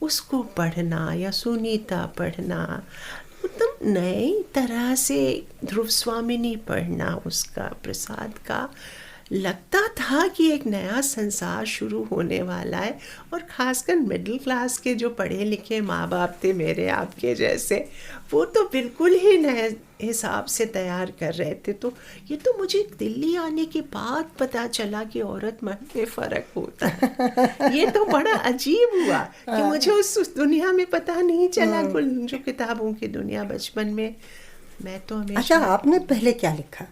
उसको पढ़ना, या सुनीता पढ़ना, मतलब नई तरह से ध्रुव स्वामिनी पढ़ना, उसका प्रसाद का, लगता था कि एक नया संसार शुरू होने वाला है। और ख़ासकर मिडिल क्लास के जो पढ़े लिखे माँ बाप थे मेरे आपके जैसे, वो तो बिल्कुल ही नए हिसाब से तैयार कर रहे थे। तो ये तो मुझे दिल्ली आने के बाद पता चला कि औरत मर्द में फ़र्क होता है। ये तो बड़ा अजीब हुआ कि मुझे उस दुनिया में पता नहीं चला, जो किताबों की दुनिया बचपन में। मैं तो हमेशा। अच्छा, आपने पहले क्या लिखा?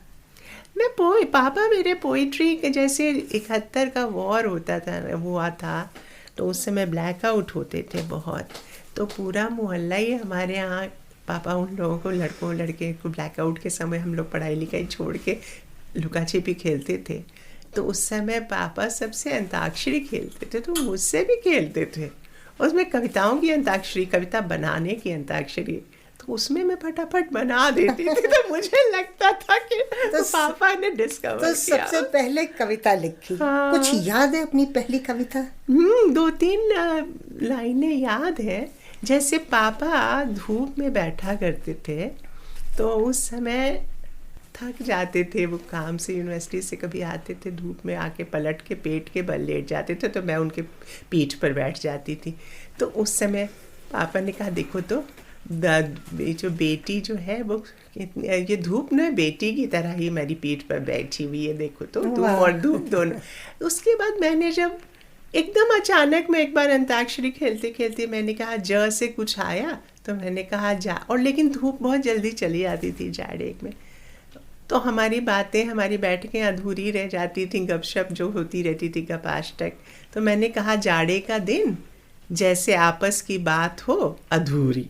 मैं पापा मेरे पोइट्री के, जैसे 71 का वॉर होता था, हुआ था, तो उस समय ब्लैकआउट होते थे बहुत, तो पूरा मोहल्ला ही हमारे यहाँ, पापा उन लोगों को, लड़के को ब्लैकआउट के समय हम लोग पढ़ाई लिखाई छोड़ के लुका छिपी खेलते थे। तो उस समय पापा सबसे अंताक्षरी खेलते थे, तो मुझसे भी खेलते थे। उसमें कविताओं की अंताक्षरी, कविता बनाने की अंताक्षरी, तो उसमें मैं फटाफट बना देती थी। तो मुझे लगता था कि तो पापा ने डिस्कवर किया। सबसे पहले कविता लिखी। हाँ। कुछ याद है अपनी पहली कविता? 2-3 लाइनें याद है। जैसे पापा धूप में बैठा करते थे, तो उस समय थक जाते थे, वो काम से, यूनिवर्सिटी से कभी आते थे, धूप में आके पलट के पेट के बल लेट जाते थे, तो मैं उनके पीठ पर बैठ जाती थी। तो उस समय पापा ने कहा, देखो तो जो बेटी जो है वो, ये धूप ना बेटी की तरह ही मेरी पीठ पर बैठी हुई है, देखो तो धूप और धूप दोनों। उसके बाद मैंने जब एकदम अचानक में एक बार अंताक्षरी खेलते खेलते मैंने कहा ज से कुछ आया, तो मैंने कहा जा, और लेकिन धूप बहुत जल्दी चली आती थी जाड़े में, तो हमारी बातें, हमारी बैठकें अधूरी रह जाती थी, गपशप जो होती रहती थी गपाश तक। तो मैंने कहा जाड़े का दिन जैसे आपस की बात हो अधूरी।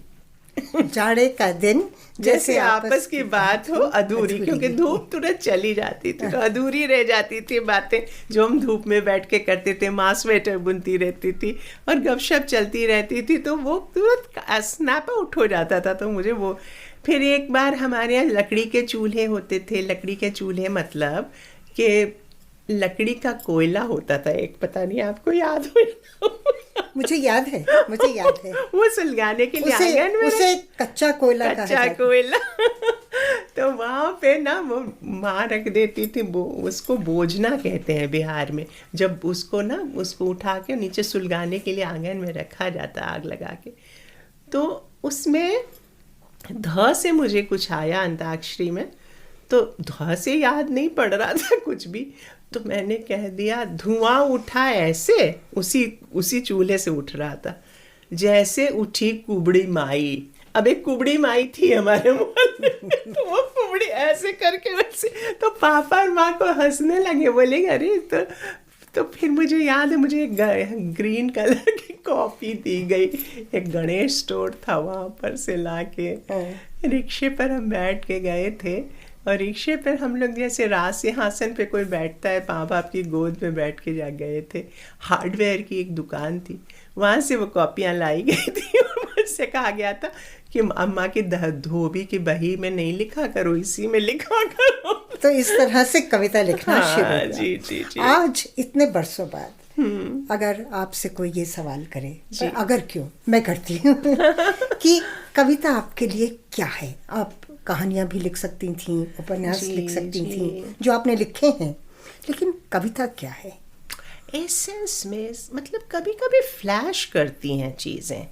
जाड़े का दिन जैसे आपस की बात हो अधूरी, क्योंकि धूप तुरंत चली जाती थी, तो अधूरी रह जाती थी बातें जो हम धूप में बैठ के करते थे। माँ स्वेटर बुनती रहती थी और गपशप चलती रहती थी, तो वो तुरंत स्नैप आउट हो जाता था। तो मुझे वो, फिर एक बार हमारे यहाँ लकड़ी के चूल्हे होते थे। लकड़ी के चूल्हे मतलब कि लकड़ी का कोयला होता था एक, पता नहीं आपको याद हो? मुझे याद है, मुझे याद है। वो सुलगाने के लिए आंगन में उसे कच्चा कोयला तो वहाँ पे ना वो माँ रख देती थी, उसको बोझना कहते हैं बिहार में। जब उसको ना, उसको उठा के नीचे सुलगाने के लिए आंगन में रखा जाता आग लगा के। तो उसमें ध से मुझे कुछ आया अंताक्षरी में, तो ध से याद नहीं पड़ रहा था कुछ भी, तो मैंने कह दिया धुआं उठा ऐसे, उसी चूल्हे से उठ रहा था, जैसे उठी कुबड़ी माई। अब एक कुबड़ी माई थी हमारे मोहल्ले में, तो वो कुबड़ी ऐसे करके वैसे, तो पापा और माँ को हंसने लगे, बोले अरे तो फिर मुझे याद है, मुझे एक ग्रीन कलर की कॉफी दी गई, एक गणेश स्टोर था वहाँ पर से लाके। रिक्शे पर हम बैठ के गए थे, और रिक्शे पर हम लोग जैसे रात सिंहासन पे कोई बैठता है, माँ बाप की गोद में बैठ के जा गए थे। हार्डवेयर की एक दुकान थी, वहाँ से वो कॉपियाँ लाई गई थी, और मुझसे कहा गया था कि अम्मा की धोबी की बही में नहीं लिखा करो, इसी में लिखा करो। तो इस तरह से कविता लिखना शुरू हुआ। जी। आज इतने बरसों बाद अगर आपसे कोई ये सवाल करे, अगर क्यों, मैं करती हूँ कि कविता आपके लिए क्या है? आप कहानियां भी लिख सकती थीं, उपन्यास लिख सकती थीं, जो आपने लिखे हैं, लेकिन कविता क्या है? एसेंस में मतलब कभी कभी फ्लैश करती हैं चीज़ें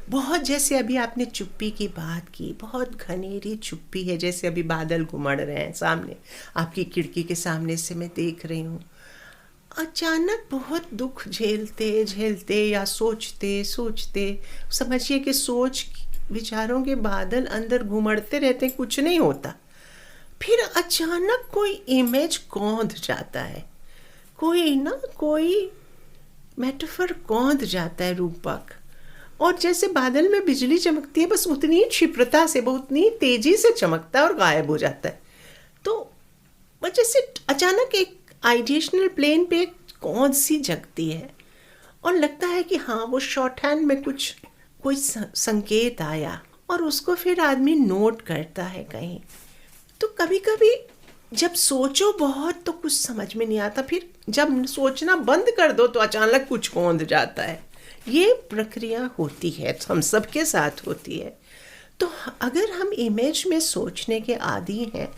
बहुत, जैसे अभी आपने चुप्पी की बात की, बहुत घनेरी चुप्पी है, जैसे अभी बादल घुमड़ रहे हैं सामने, आपकी खिड़की के सामने से मैं देख रही हूँ, अचानक बहुत दुख झेलते झेलते या सोचते सोचते, समझिए कि सोच विचारों के बादल अंदर घुमड़ते रहते, कुछ नहीं होता। फिर अचानक कोई इमेज कौंध जाता है, कोई मेटाफर कौंध जाता है, रूपक। और जैसे बादल में बिजली चमकती है, बस उतनी क्षिप्रता से, उतनी तेजी से चमकता है और गायब हो जाता है। तो जैसे अचानक एक आइडिएशनल प्लेन पे कौन सी जगती है और लगता है कि हाँ, वो शॉर्ट हैंड में कोई संकेत आया, और उसको फिर आदमी नोट करता है कहीं। तो कभी कभी जब सोचो बहुत तो कुछ समझ में नहीं आता, फिर जब सोचना बंद कर दो तो अचानक कुछ कौंध जाता है। ये प्रक्रिया होती है, हम सबके साथ होती है। तो अगर हम इमेज में सोचने के आदी हैं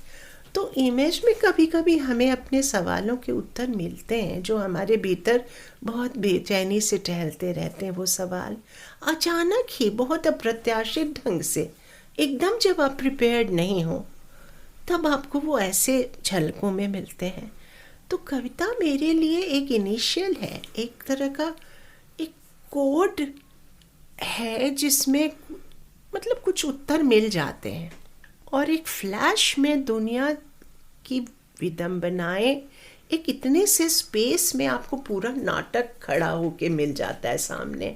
तो इमेज में कभी कभी हमें अपने सवालों के उत्तर मिलते हैं, जो हमारे भीतर बहुत बेचैनी से टहलते रहते हैं। वो सवाल अचानक ही, बहुत अप्रत्याशित ढंग से, एकदम जब आप प्रिपेयर्ड नहीं हो, तब आपको वो ऐसे झलकों में मिलते हैं। तो कविता मेरे लिए एक इनिशियल है, एक तरह का एक कोड है जिसमें मतलब कुछ उत्तर मिल जाते हैं, और एक फ्लैश में दुनिया की विडंबनाएं, एक इतने से स्पेस में आपको पूरा नाटक खड़ा होके मिल जाता है सामने।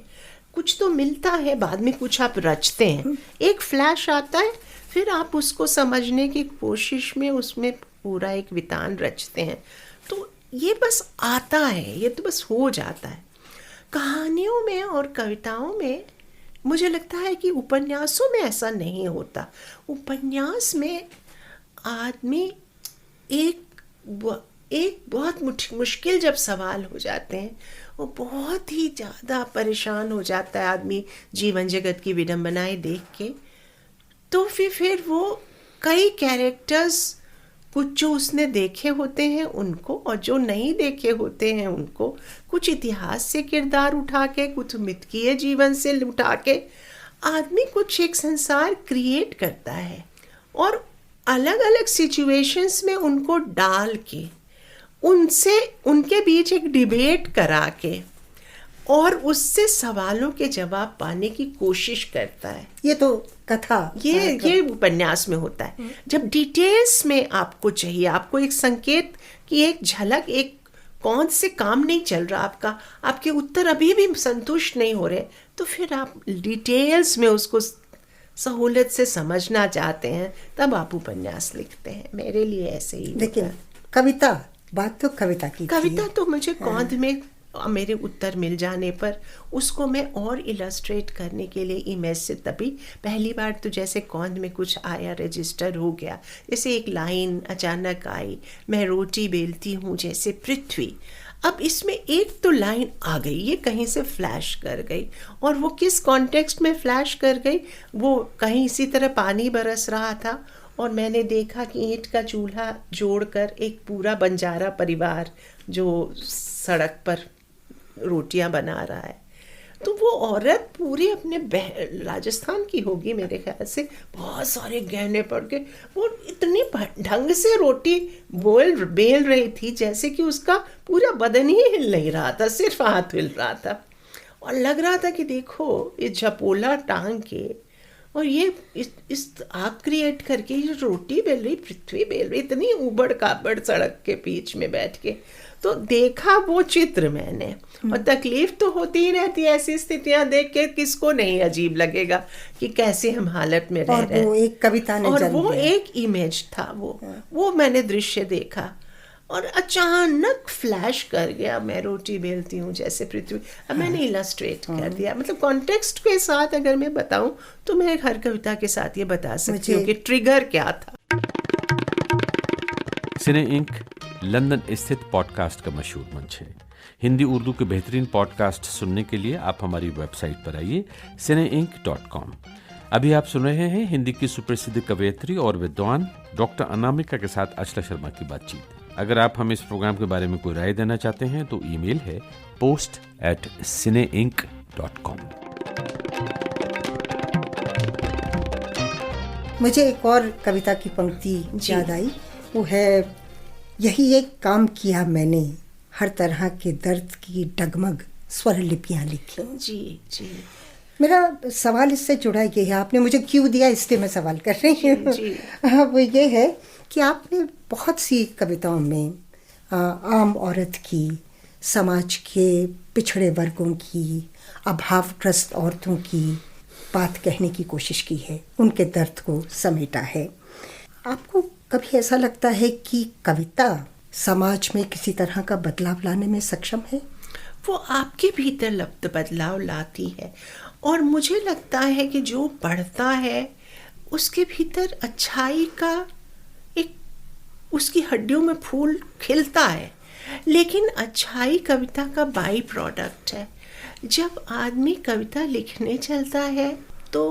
कुछ तो मिलता है, बाद में कुछ आप रचते हैं, एक फ्लैश आता है, फिर आप उसको समझने की कोशिश में उसमें पूरा एक वितान रचते हैं। तो ये बस आता है, ये तो बस हो जाता है। कहानियों में और कविताओं में मुझे लगता है कि उपन्यासों में ऐसा नहीं होता। उपन्यास में आदमी एक बहुत मुश्किल जब सवाल हो जाते हैं, वो बहुत ही ज़्यादा परेशान हो जाता है आदमी जीवन जगत की विडंबनाएं देख के। तो फिर वो कई कैरेक्टर्स, कुछ जो उसने देखे होते हैं उनको, और जो नहीं देखे होते हैं उनको, कुछ इतिहास से किरदार उठा के, कुछ मिथकीय जीवन से उठा के आदमी कुछ एक संसार क्रिएट करता है, और अलग अलग सिचुएशंस में उनको डाल के, उनके बीच एक डिबेट करा के, और उससे सवालों के जवाब पाने की कोशिश करता है। ये तो कथा, ये उपन्यास में होता है। जब डिटेल्स में आपको चाहिए, आपको एक संकेत की एक झलक, एक कौन से काम नहीं चल रहा आपका, आपके उत्तर अभी भी संतुष्ट नहीं हो रहे, तो फिर आप डिटेल्स में उसको सहूलियत से समझना चाहते हैं, तब आप उपन्यास लिखते हैं। मेरे लिए ऐसे ही। लेकिन कविता, बात तो कविता की, कविता तो मुझे कौंध में मेरे उत्तर मिल जाने पर उसको मैं और इलस्ट्रेट करने के लिए इमेज से, तभी पहली बार तो जैसे कौंध में कुछ आया, रजिस्टर हो गया, जैसे एक लाइन अचानक आई, मैं रोटी बेलती हूँ जैसे पृथ्वी। अब इसमें एक तो लाइन आ गई, ये कहीं से फ्लैश कर गई, और वो किस कॉन्टेक्स्ट में फ्लैश कर गई, वो कहीं इसी तरह पानी बरस रहा था और मैंने देखा कि ईंट का चूल्हा जोड़कर एक पूरा बंजारा परिवार जो सड़क पर रोटियां बना रहा है। तो वो औरत पूरी अपने राजस्थान की होगी मेरे ख्याल से, बहुत सारे गहने पड़ के वो इतनी ढंग से रोटी बेल रही थी जैसे कि उसका पूरा बदन ही हिल नहीं रहा था, सिर्फ हाथ हिल रहा था, और लग रहा था कि देखो ये झपोला टांग के और ये इस आग क्रिएट करके ये रोटी बेल रही, पृथ्वी बेल रही, इतनी उबड़ खाबड़ सड़क के बीच में बैठ के। तो देखा वो चित्र मैंने, और तकलीफ तो होती ही रहती है ऐसी स्थितियां देख के, किसको नहीं अजीब लगेगा कि कैसे हम हालत में रह रहे हैं। वो एक कविता ने और वो एक इमेज था, वो मैंने दृश्य देखा और अचानक फ्लैश कर गया, मैं रोटी बेलती हूँ जैसे पृथ्वी। अब मैंने इलस्ट्रेट कर दिया, मतलब कॉन्टेक्स्ट के साथ अगर मैं बताऊं तो मैं हर कविता के साथ ये बता सकती हूँ कि ट्रिगर क्या था। सिने इंक लंदन स्थित पॉडकास्ट का मशहूर मंच है। हिंदी उर्दू के बेहतरीन पॉडकास्ट सुनने के लिए आप हमारी वेबसाइट पर आइए cineink.com। अभी आप सुन रहे हैं हिंदी की सुप्रसिद्ध कवयित्री और विद्वान डॉक्टर अनामिका के साथ अचला शर्मा की बातचीत। अगर आप हमें इस प्रोग्राम के बारे में कोई राय देना चाहते हैं तो ईमेल है post@cineink.com। मुझे एक और कविता की पंक्ति याद आई, वो है, यही एक काम किया मैंने हर तरह के दर्द की डगमग स्वर लिपियाँ लिखी। जी जी। मेरा सवाल इससे जुड़ा ये है, आपने मुझे क्यों दिया इसलिए मैं सवाल कर रही हूँ। जी। वो ये है कि आपने बहुत सी कविताओं में आम औरत की, समाज के पिछड़े वर्गों की, अभावग्रस्त औरतों की बात कहने की कोशिश की है, उनके दर्द को समेटा है। आपको कभी ऐसा लगता है कि कविता समाज में किसी तरह का बदलाव लाने में सक्षम है? वो आपके भीतर बदलाव लाती है, और मुझे लगता है कि जो पढ़ता है उसके भीतर अच्छाई का एक, उसकी हड्डियों में फूल खिलता है। लेकिन अच्छाई कविता का बाई प्रोडक्ट है। जब आदमी कविता लिखने चलता है तो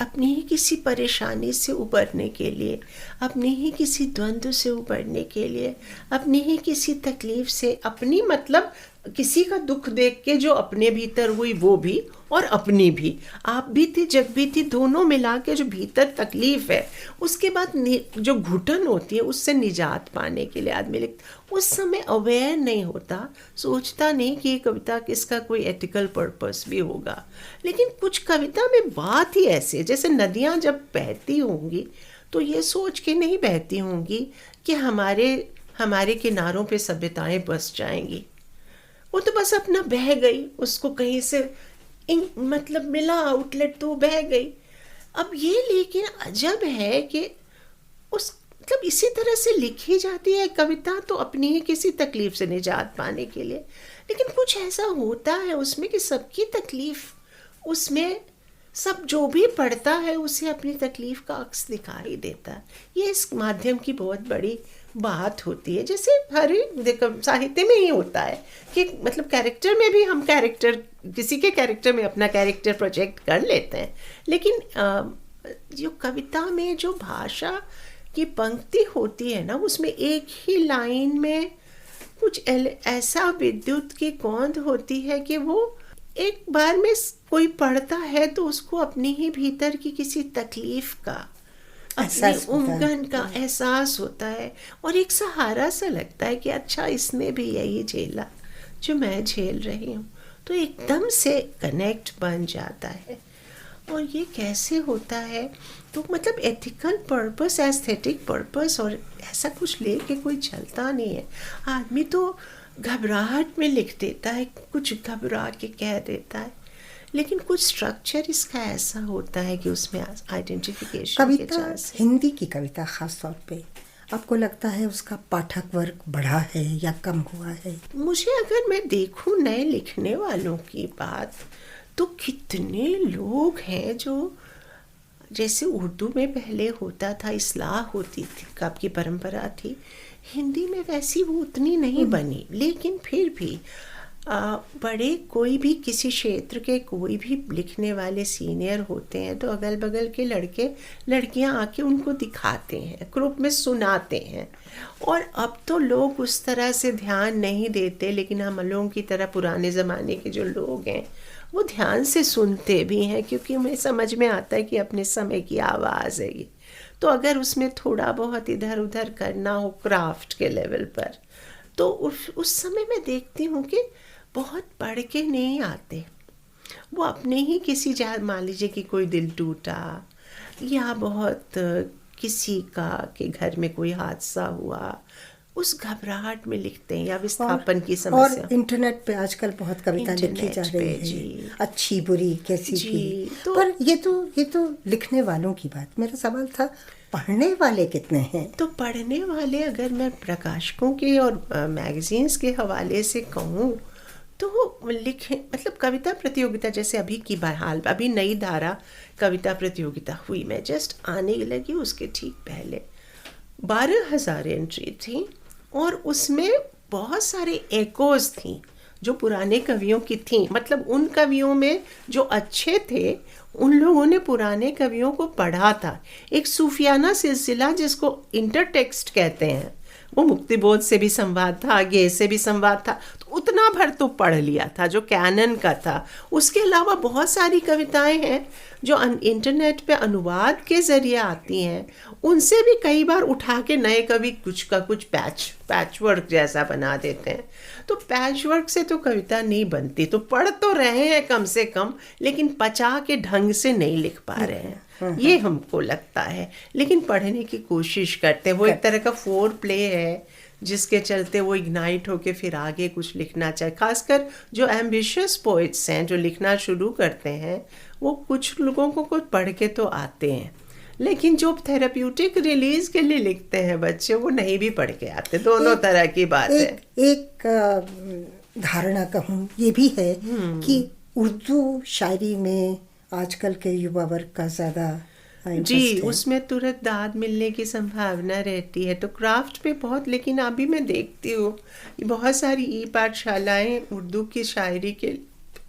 अपनी ही किसी परेशानी से उबरने के लिए, अपनी ही किसी द्वंद्व से उबरने के लिए, अपनी ही किसी तकलीफ से, अपनी मतलब किसी का दुख देख के जो अपने भीतर हुई वो भी, और अपनी भी, आप भी थी जग भी थी, दोनों मिला के जो भीतर तकलीफ है, उसके बाद जो घुटन होती है उससे निजात पाने के लिए आदमी लिखता। उस समय अवेयर नहीं होता, सोचता नहीं कि ये कविता किसका कोई एथिकल पर्पस भी होगा। लेकिन कुछ कविता में बात ही ऐसे, जैसे नदियाँ जब बहती होंगी तो ये सोच के नहीं बहती होंगी कि हमारे किनारों पे सभ्यताएं बस जाएंगी। वो तो बस अपना बह गई, उसको कहीं से मतलब मिला आउटलेट तो बह गई। अब ये लेकिन अजब है कि उस मतलब इसी तरह से लिखी जाती है कविता तो अपनी ही किसी तकलीफ से निजात पाने के लिए। लेकिन कुछ ऐसा होता है उसमें कि सबकी तकलीफ, उसमें सब जो भी पढ़ता है उसे अपनी तकलीफ का अक्स दिखाई देता है। ये इस माध्यम की बहुत बड़ी बात होती है। जैसे हर साहित्य में ही होता है कि मतलब कैरेक्टर में भी हम किसी के कैरेक्टर में अपना कैरेक्टर प्रोजेक्ट कर लेते हैं। लेकिन जो कविता में जो भाषा की पंक्ति होती है ना, उसमें एक ही लाइन में कुछ ऐसा विद्युत की कौंध होती है कि वो एक बार में कोई पढ़ता है तो उसको अपनी ही भीतर की किसी तकलीफ का, अपनी उमगन का एहसास होता है, और एक सहारा सा लगता है कि अच्छा इसने भी यही झेला जो मैं झेल रही हूँ। तो एकदम से कनेक्ट बन जाता है। और ये कैसे होता है, तो मतलब एथिकल पर्पस, एस्थेटिक पर्पस और ऐसा कुछ लेके कोई चलता नहीं है। आदमी तो घबराहट में लिख देता है, कुछ घबरा के कह देता है, लेकिन कुछ स्ट्रक्चर इसका ऐसा होता है कि उसमें आइडेंटिफिकेशन। कविता, हिंदी की कविता खास तौर पे, आपको लगता है उसका पाठक वर्ग बढ़ा है या कम हुआ है? मुझे अगर मैं देखूं नए लिखने वालों की बात, तो कितने लोग हैं जो, जैसे उर्दू में पहले होता था, इस्लाह होती थी, कब की परंपरा थी, हिंदी में वैसी वो उतनी नहीं बनी। लेकिन फिर भी बड़े कोई भी किसी क्षेत्र के कोई भी लिखने वाले सीनियर होते हैं तो अगल बगल के लड़के लड़कियां आके उनको दिखाते हैं, ग्रुप में सुनाते हैं। और अब तो लोग उस तरह से ध्यान नहीं देते, लेकिन हम लोगों की तरह पुराने ज़माने के जो लोग हैं वो ध्यान से सुनते भी हैं, क्योंकि उन्हें समझ में आता है कि अपने समय की आवाज़ है ये। तो अगर उसमें थोड़ा बहुत इधर उधर करना हो क्राफ्ट के लेवल पर, तो उस समय मैं देखती हूँ कि बहुत पढ़ के नहीं आते, वो अपने ही किसी, मान लीजिए कि कोई दिल टूटा या बहुत किसी का के घर में कोई हादसा हुआ, उस घबराहट में लिखते हैं, या विस्थापन की समस्या। और इंटरनेट पे आजकल बहुत कविता लिखी जा रही है, अच्छी बुरी कैसी भी। तो पर ये तो लिखने वालों की बात, मेरा सवाल था पढ़ने वाले कितने हैं? तो पढ़ने वाले, अगर मैं प्रकाशकों के और मैगजीन्स के हवाले से कहूँ तो लिखे, मतलब कविता प्रतियोगिता, जैसे अभी की बहाल, अभी नई धारा कविता प्रतियोगिता हुई, मैं जस्ट आने लगी उसके ठीक पहले 12,000 एंट्री थी, और उसमें बहुत सारे एकोज थी जो पुराने कवियों की थी। मतलब उन कवियों में जो अच्छे थे उन लोगों ने पुराने कवियों को पढ़ा था। एक सूफियाना सिलसिला जिसको इंटरटेक्स्ट कहते हैं, वो मुक्तिबोध से भी संवाद था, गे से भी संवाद था, तो उतना भर तो पढ़ लिया था जो कैनन का था। उसके अलावा बहुत सारी कविताएं हैं जो इंटरनेट पे अनुवाद के ज़रिए आती हैं उनसे भी कई बार उठा के नए कवि कुछ का कुछ पैचवर्क जैसा बना देते हैं। तो पैचवर्क से तो कविता नहीं बनती। तो पढ़ तो रहे हैं कम से कम, लेकिन पचा के ढंग से नहीं लिख पा रहे हैं, ये हमको लगता है। लेकिन पढ़ने की कोशिश करते हैं। वो एक तरह का फोर प्ले है जिसके चलते वो इग्नाइट होके फिर आगे कुछ लिखना चाहिए। खासकर जो एम्बिशियस पोइट्स हैं, जो लिखना शुरू करते हैं, वो कुछ लोगों को पढ़ के तो आते हैं, लेकिन जो थेराप्यूटिक रिलीज के लिए लिखते हैं बच्चे, वो नहीं भी पढ़ के आते। दोनों तरह की बात है। एक धारणा कहूँ ये भी है कि उर्दू शायरी में आजकल के युवा वर्ग का ज़्यादा जी, उसमें तुरंत दाद मिलने की संभावना रहती है। तो क्राफ्ट पे बहुत, लेकिन अभी मैं देखती हूँ बहुत सारी ई पाठशालाएँ उर्दू की शायरी के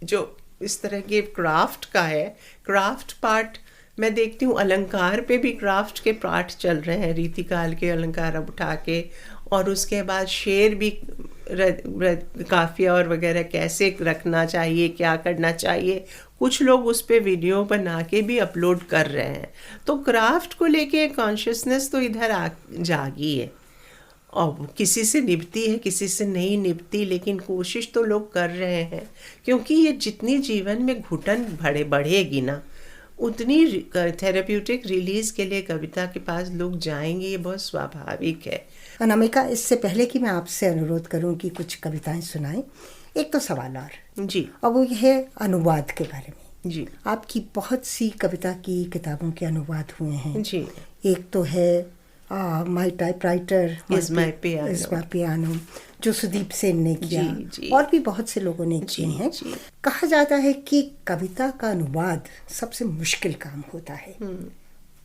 जो इस तरह के क्राफ्ट का है, क्राफ्ट पार्ट मैं देखती हूँ। अलंकार पे भी क्राफ्ट के पाठ चल रहे हैं, रीतिकाल के अलंकार अब उठा के, और उसके बाद शेर भी काफिया और वगैरह कैसे रखना चाहिए, क्या करना चाहिए, कुछ लोग उस पे वीडियो बना के भी अपलोड कर रहे हैं। तो क्राफ्ट को लेके कॉन्शियसनेस तो इधर जागी है, और किसी से निभती है किसी से नहीं निभती, लेकिन कोशिश तो लोग कर रहे हैं। क्योंकि ये जितनी जीवन में घुटन बढ़ेगी ना, उतनी थेरेप्यूटिक रिलीज के लिए कविता के पास लोग जाएंगे, ये बहुत स्वाभाविक है। अनामिका, इससे पहले कि मैं आपसे अनुरोध करूं कि कुछ कविताएं सुनाएं, एक तो सवाल और जी, और वो ये है अनुवाद के बारे में। जी, आपकी बहुत सी कविता की किताबों के अनुवाद हुए हैं। जी, एक तो है माई टाइपराइटर इज माई पियानो, जो सुदीप सेन ने किया, जी। और भी बहुत से लोगों ने किए हैं। कहा जाता है कि कविता का अनुवाद सबसे मुश्किल काम होता है।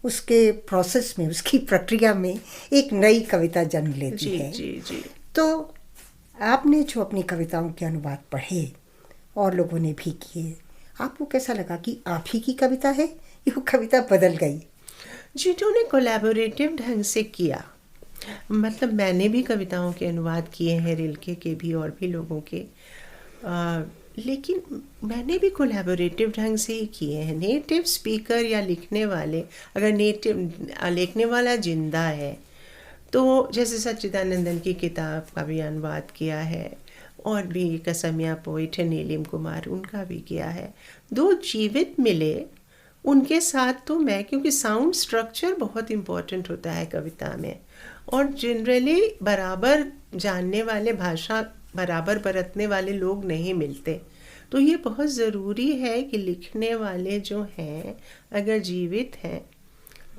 उसके प्रोसेस में, उसकी प्रक्रिया में एक नई कविता जन्म लेती है। जी। तो आपने जो अपनी कविताओं के अनुवाद पढ़े और लोगों ने भी किए, आपको कैसा लगा कि आप ही की कविता है, ये कविता बदल गई? जिन्होंने कोलैबोरेटिव ढंग से किया, मतलब मैंने भी कविताओं के अनुवाद किए हैं, रिल्के के भी और भी लोगों के, लेकिन मैंने भी कोलैबोरेटिव ढंग से ही किए हैं। नेटिव स्पीकर या लिखने वाले, अगर लिखने वाला जिंदा है तो जैसे सच्चिदानंदन की किताब का भी अनुवाद किया है, और भी कसमिया पोइट है नीलिम कुमार, उनका भी किया है। दो जीवित मिले उनके साथ तो मैं, क्योंकि साउंड स्ट्रक्चर बहुत इम्पोर्टेंट होता है कविता में, और जनरली बराबर जानने वाले, भाषा बराबर बरतने वाले लोग नहीं मिलते। तो ये बहुत ज़रूरी है कि लिखने वाले जो हैं अगर जीवित हैं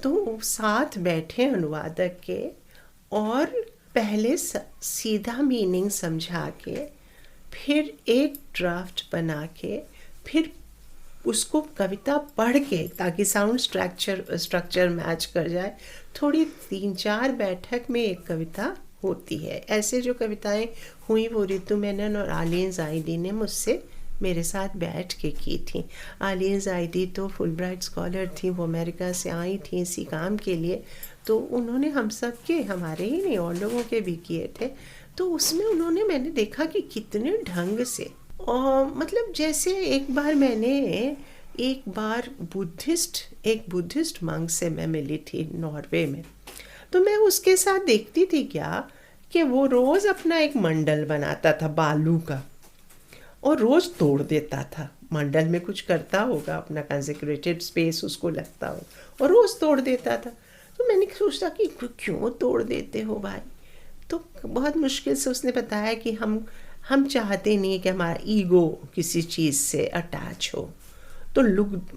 तो साथ बैठे अनुवादक के, और पहले सीधा मीनिंग समझा के, फिर एक ड्राफ्ट बना के, फिर उसको कविता पढ़ के, ताकि साउंड स्ट्रक्चर मैच कर जाए। थोड़ी 3-4 बैठक में एक कविता होती है। ऐसे जो कविताएं हुई वो रितु मेनन और आलीन जायदी ने मुझसे मेरे साथ बैठ के की थी। आलीन जायदी तो फुलब्राइट स्कॉलर थी, वो अमेरिका से आई थी इसी काम के लिए, तो उन्होंने हम सब के, हमारे ही नहीं और लोगों के भी किए थे। तो उसमें उन्होंने, मैंने देखा कि कितने ढंग से, और मतलब जैसे एक बार एक बुद्धिस्ट मंक से मैं मिली थी नॉर्वे में, तो मैं उसके साथ देखती थी क्या कि वो रोज़ अपना एक मंडल बनाता था बालू का, और रोज़ तोड़ देता था। मंडल में कुछ करता होगा, अपना कंसेक्रेटेड स्पेस उसको लगता हो, और रोज़ तोड़ देता था। तो मैंने सोचा कि क्यों तोड़ देते हो भाई? तो बहुत मुश्किल से उसने बताया कि हम चाहते नहीं कि हमारा ईगो किसी चीज़ से अटैच हो, तो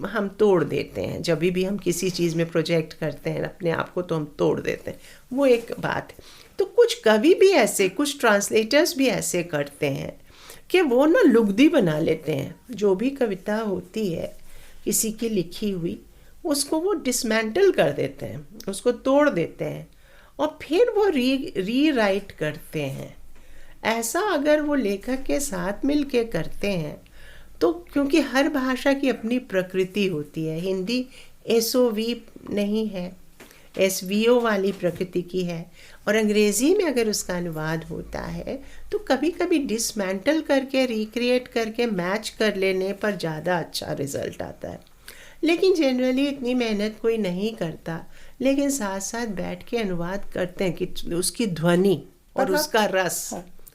हम तोड़ देते हैं। जब भी हम किसी चीज़ में प्रोजेक्ट करते हैं अपने आप को, तो हम तोड़ देते हैं। वो एक बात है। तो कुछ कवि भी ऐसे, कुछ ट्रांसलेटर्स भी ऐसे करते हैं कि वो ना लुगदी बना लेते हैं। जो भी कविता होती है किसी की लिखी हुई, उसको वो डिसमेंटल कर देते हैं, उसको तोड़ देते हैं, और फिर वो री राइट करते हैं। ऐसा अगर वो लेखक के साथ मिल के करते हैं तो, क्योंकि हर भाषा की अपनी प्रकृति होती है। हिंदी SOV नहीं है, SVO वाली प्रकृति की है, और अंग्रेज़ी में अगर उसका अनुवाद होता है तो कभी कभी डिसमेंटल करके, रिक्रिएट करके, मैच कर लेने पर ज़्यादा अच्छा रिजल्ट आता है। लेकिन जनरली इतनी मेहनत कोई नहीं करता, लेकिन साथ साथ बैठ के अनुवाद करते हैं कि उसकी ध्वनि और मतलब- उसका रस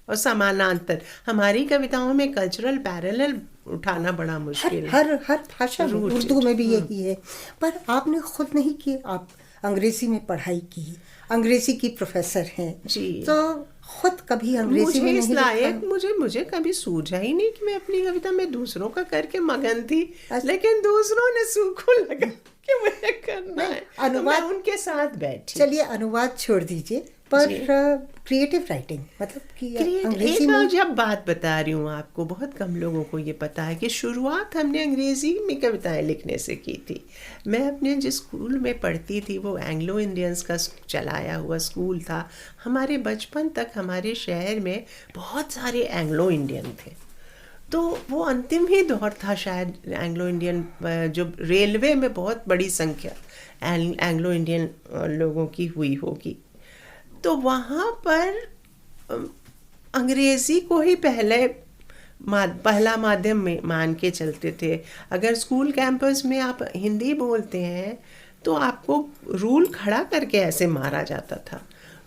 और समानांतर। हमारी कविताओं में कल्चरल पैरेलल उठाना बड़ा मुश्किल है। हर भाषा में, उर्दू में भी यही है। पर आपने खुद नहीं की, आप अंग्रेजी में पढ़ाई की, अंग्रेजी की प्रोफेसर हैं जी। तो खुद कभी अंग्रेजी में मुझे इस नहीं लायक लिखा? मुझे कभी सूझा ही नहीं कि मैं अपनी कविता में दूसरों का करके मगन थी, लेकिन दूसरों ने सूखो लगा कि मुझे करना है, तो मैं उनके साथ बैठी। चलिए अनुवाद छोड़ दीजिए, पर क्रिएटिव राइटिंग मतलब कि अंग्रेजी में। जब बात बता रही हूँ आपको, बहुत कम लोगों को ये पता है कि शुरुआत हमने अंग्रेजी में कविताएं लिखने से की थी। मैं अपने जिस स्कूल में पढ़ती थी वो एंग्लो इंडियंस का चलाया हुआ स्कूल था। हमारे बचपन तक हमारे शहर में बहुत सारे एंग्लो इंडियन थे, तो वो अंतिम ही दौर था शायद एंग्लो इंडियन, जो रेलवे में बहुत बड़ी संख्या एंग्लो इंडियन लोगों की हुई होगी। तो वहाँ पर अंग्रेज़ी को ही पहला माध्यम में मान के चलते थे। अगर स्कूल कैंपस में आप हिंदी बोलते हैं तो आपको रूल खड़ा करके ऐसे मारा जाता था।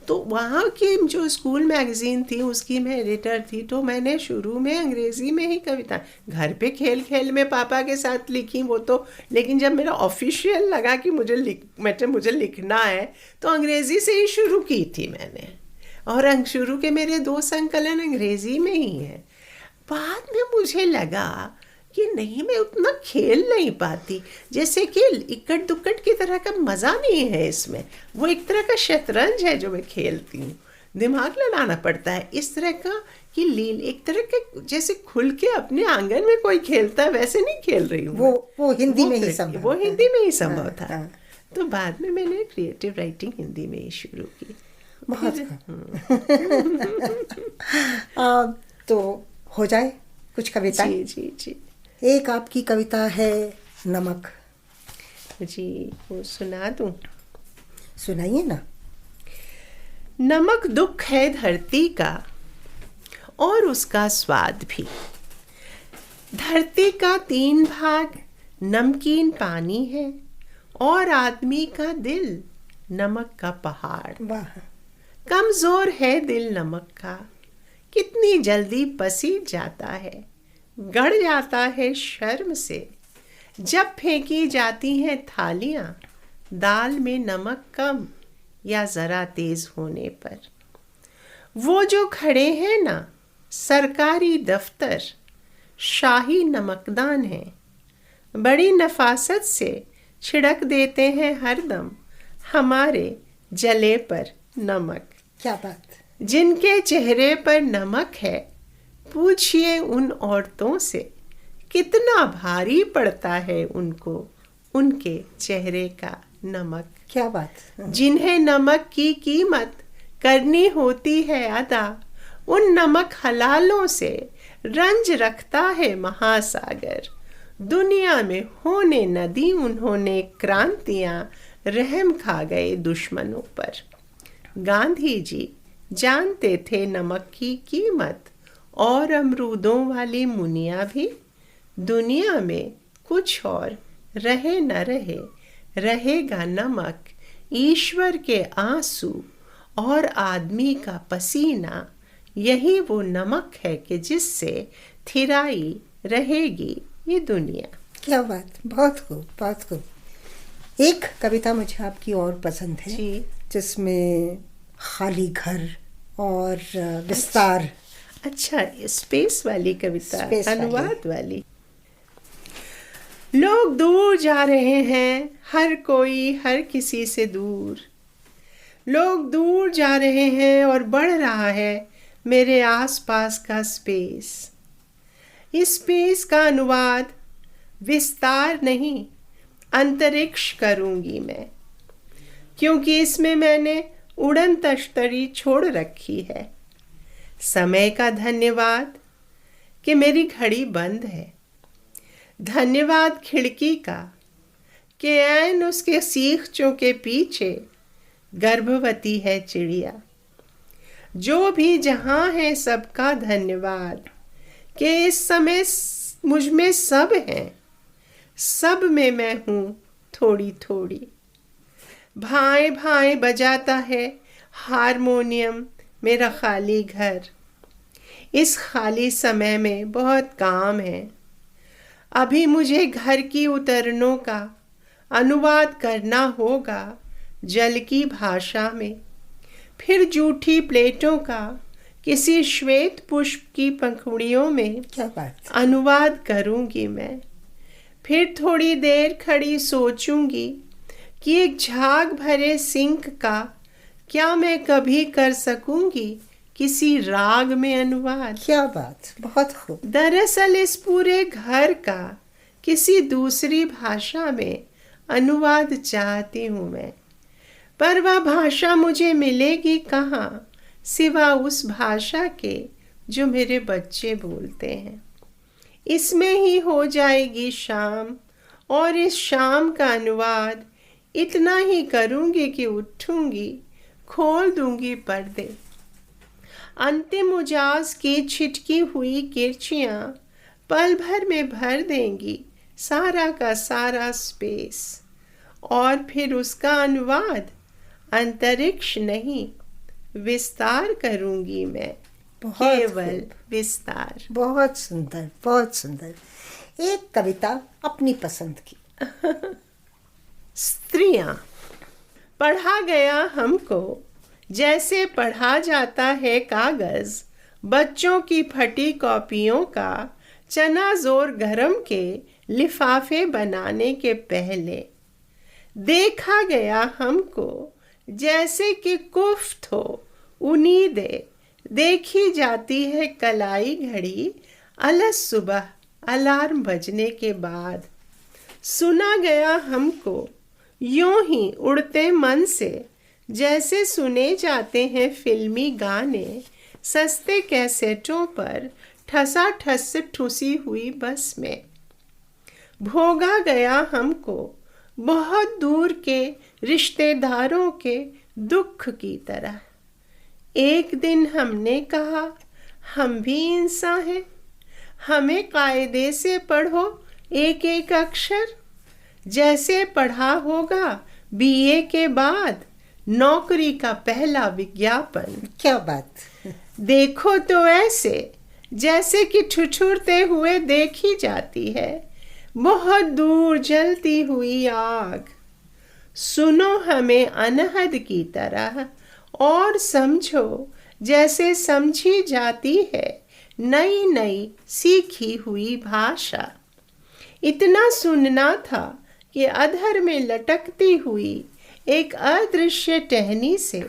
तो वहाँ की जो स्कूल मैगज़ीन थी उसकी मैं एडिटर थी, तो मैंने शुरू में अंग्रेज़ी में ही कविता घर पे खेल खेल में पापा के साथ लिखी वो तो, लेकिन जब मेरा ऑफिशियल लगा कि मुझे लिखना है तो अंग्रेज़ी से ही शुरू की थी मैंने, और शुरू के मेरे 2 संकलन अंग्रेज़ी में ही हैं। बाद में मुझे लगा कि नहीं, मैं उतना खेल नहीं पाती, जैसे कि इक्कट दुक्कट की तरह का मज़ा नहीं है इसमें। वो एक तरह का शतरंज है जो मैं खेलती हूँ, दिमाग लगाना पड़ता है इस तरह का कि एक तरह के जैसे खुल के अपने आंगन में कोई खेलता है वैसे नहीं खेल रही हूँ। वो हिंदी में ही संभव, वो हिंदी में ही संभव था। तो बाद में मैंने क्रिएटिव राइटिंग हिंदी में ही शुरू की। बहुत तो हो जाए कुछ कविता। जी जी जी। एक आपकी कविता है नमक। जी, वो सुना दूं? सुनाइए ना। नमक दुख है धरती का और उसका स्वाद भी। धरती का 3 भाग नमकीन पानी है और आदमी का दिल नमक का पहाड़। वाह। कमजोर है दिल नमक का, कितनी जल्दी पसीज जाता है, गड़ जाता है शर्म से जब फेंकी जाती हैं थालियां दाल में नमक कम या ज़रा तेज होने पर। वो जो खड़े हैं ना सरकारी दफ्तर, शाही नमकदान है, बड़ी नफासत से छिड़क देते हैं हरदम हमारे जले पर नमक। क्या बात। जिनके चेहरे पर नमक है, पूछिए उन औरतों से कितना भारी पड़ता है उनको उनके चेहरे का नमक। क्या बात। जिन्हें नमक की कीमत करनी होती है अदा, उन नमक हलालों से रंज रखता है महासागर। दुनिया में होने न दी उन्होंने क्रांतियां, रहम खा गए दुश्मनों पर। गांधी जी जानते थे नमक की कीमत, और अमरूदों वाली मुनिया भी। दुनिया में कुछ और रहे न रहे, रहेगा नमक, ईश्वर के आंसू और आदमी का पसीना। यही वो नमक है कि जिससे थिराई रहेगी ये दुनिया। क्या बात। बहुत खूब, बहुत खूब। एक कविता मुझे आपकी और पसंद है जी। जिसमें खाली घर और विस्तार। अच्छा, स्पेस वाली कविता, स्पेस अनुवाद वाली। लोग दूर जा रहे हैं, हर कोई हर किसी से दूर। लोग दूर जा रहे हैं और बढ़ रहा है मेरे आसपास का स्पेस। इस स्पेस का अनुवाद विस्तार नहीं, अंतरिक्ष करूंगी मैं, क्योंकि इसमें मैंने उड़न तश्तरी छोड़ रखी है। समय का धन्यवाद कि मेरी घड़ी बंद है। धन्यवाद खिड़की का कि ऐन उसके सीखचों के पीछे गर्भवती है चिड़िया। जो भी जहां है सबका धन्यवाद कि इस समय मुझ में सब हैं। सब में मैं हूँ थोड़ी थोड़ी। भाएं भाएं बजाता है हारमोनियम मेरा खाली घर। इस खाली समय में बहुत काम है। अभी मुझे घर की उतरनों का अनुवाद करना होगा जल की भाषा में। फिर जूठी प्लेटों का किसी श्वेत पुष्प की पंखुड़ियों में क्या बात। अनुवाद करूंगी मैं। फिर थोड़ी देर खड़ी सोचूंगी कि एक झाग भरे सिंक का क्या मैं कभी कर सकूंगी किसी राग में अनुवाद। क्या बात, बहुत खूब। दरअसल इस पूरे घर का किसी दूसरी भाषा में अनुवाद चाहती हूँ मैं, पर वह भाषा मुझे मिलेगी कहाँ सिवा उस भाषा के जो मेरे बच्चे बोलते हैं। इसमें ही हो जाएगी शाम, और इस शाम का अनुवाद इतना ही करूंगी कि उठूंगी, खोल दूंगी पर्दे। अंतिम उजास की छिटकी हुई किरचियां पल भर में भर देंगी सारा का सारा स्पेस, और फिर उसका अनुवाद अंतरिक्ष नहीं विस्तार करूंगी मैं। केवल विस्तार। बहुत सुंदर, बहुत सुंदर। एक कविता अपनी पसंद की। स्त्रियां। पढ़ा गया हमको जैसे पढ़ा जाता है कागज बच्चों की फटी कॉपियों का, चना जोर गरम के लिफाफे बनाने के पहले। देखा गया हमको जैसे कि कुफ्त हो उम्मीदें, देखी जाती है कलाई घड़ी अलस सुबह अलार्म बजने के बाद। सुना गया हमको यूं ही उड़ते मन से जैसे सुने जाते हैं फिल्मी गाने सस्ते कैसेटों पर ठसाठस ठुसी हुई बस में। भोगा गया हमको बहुत दूर के रिश्तेदारों के दुख की तरह। एक दिन हमने कहा हम भी इंसान हैं, हमें कायदे से पढ़ो एक एक अक्षर, जैसे पढ़ा होगा बीए के बाद नौकरी का पहला विज्ञापन। क्या बात। देखो तो ऐसे जैसे कि ठुठुरते हुए देखी जाती है बहुत दूर जलती हुई आग। सुनो हमें अनहद की तरह और समझो जैसे समझी जाती है नई नई सीखी हुई भाषा। इतना सुनना था कि अधर में लटकती हुई एक अदृश्य टहनी से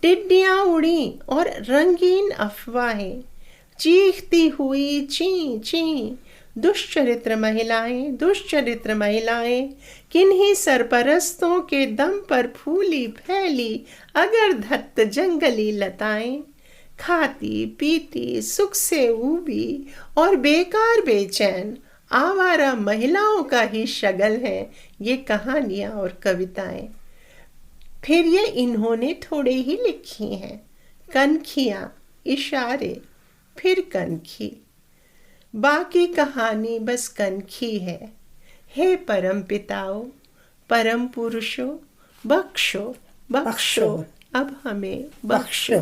टिड्डियां उड़ी और रंगीन अफवाहें चीखती हुई ची ची। दुष्चरित्र महिलाएं किन्हीं सरपरस्तों के दम पर फूली फैली अगर धत्त जंगली लताएं, खाती पीती सुख से ऊबी और बेकार बेचैन आवारा महिलाओं का ही शगल है ये कहानियां और कविताएं। फिर ये इन्होंने थोड़े ही लिखी हैं, कनखियां, इशारे, फिर कनखी। बाकी कहानी बस कनखी है। हे परम पिताओं, परम पुरुषों, बख्शो बख्शो अब हमें बख्शो।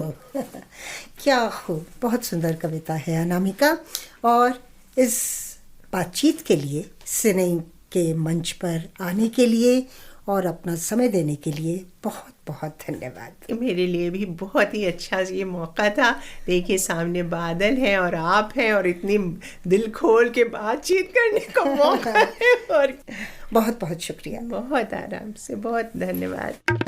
क्या खूब, बहुत सुंदर कविता है अनामिका। और इस बातचीत के लिए, सिने के मंच पर आने के लिए और अपना समय देने के लिए बहुत बहुत धन्यवाद। मेरे लिए भी बहुत ही अच्छा ये मौका था। देखिए सामने बादल हैं और आप हैं और इतनी दिल खोल के बातचीत करने का मौका है। और बहुत बहुत शुक्रिया। बहुत आराम से, बहुत धन्यवाद।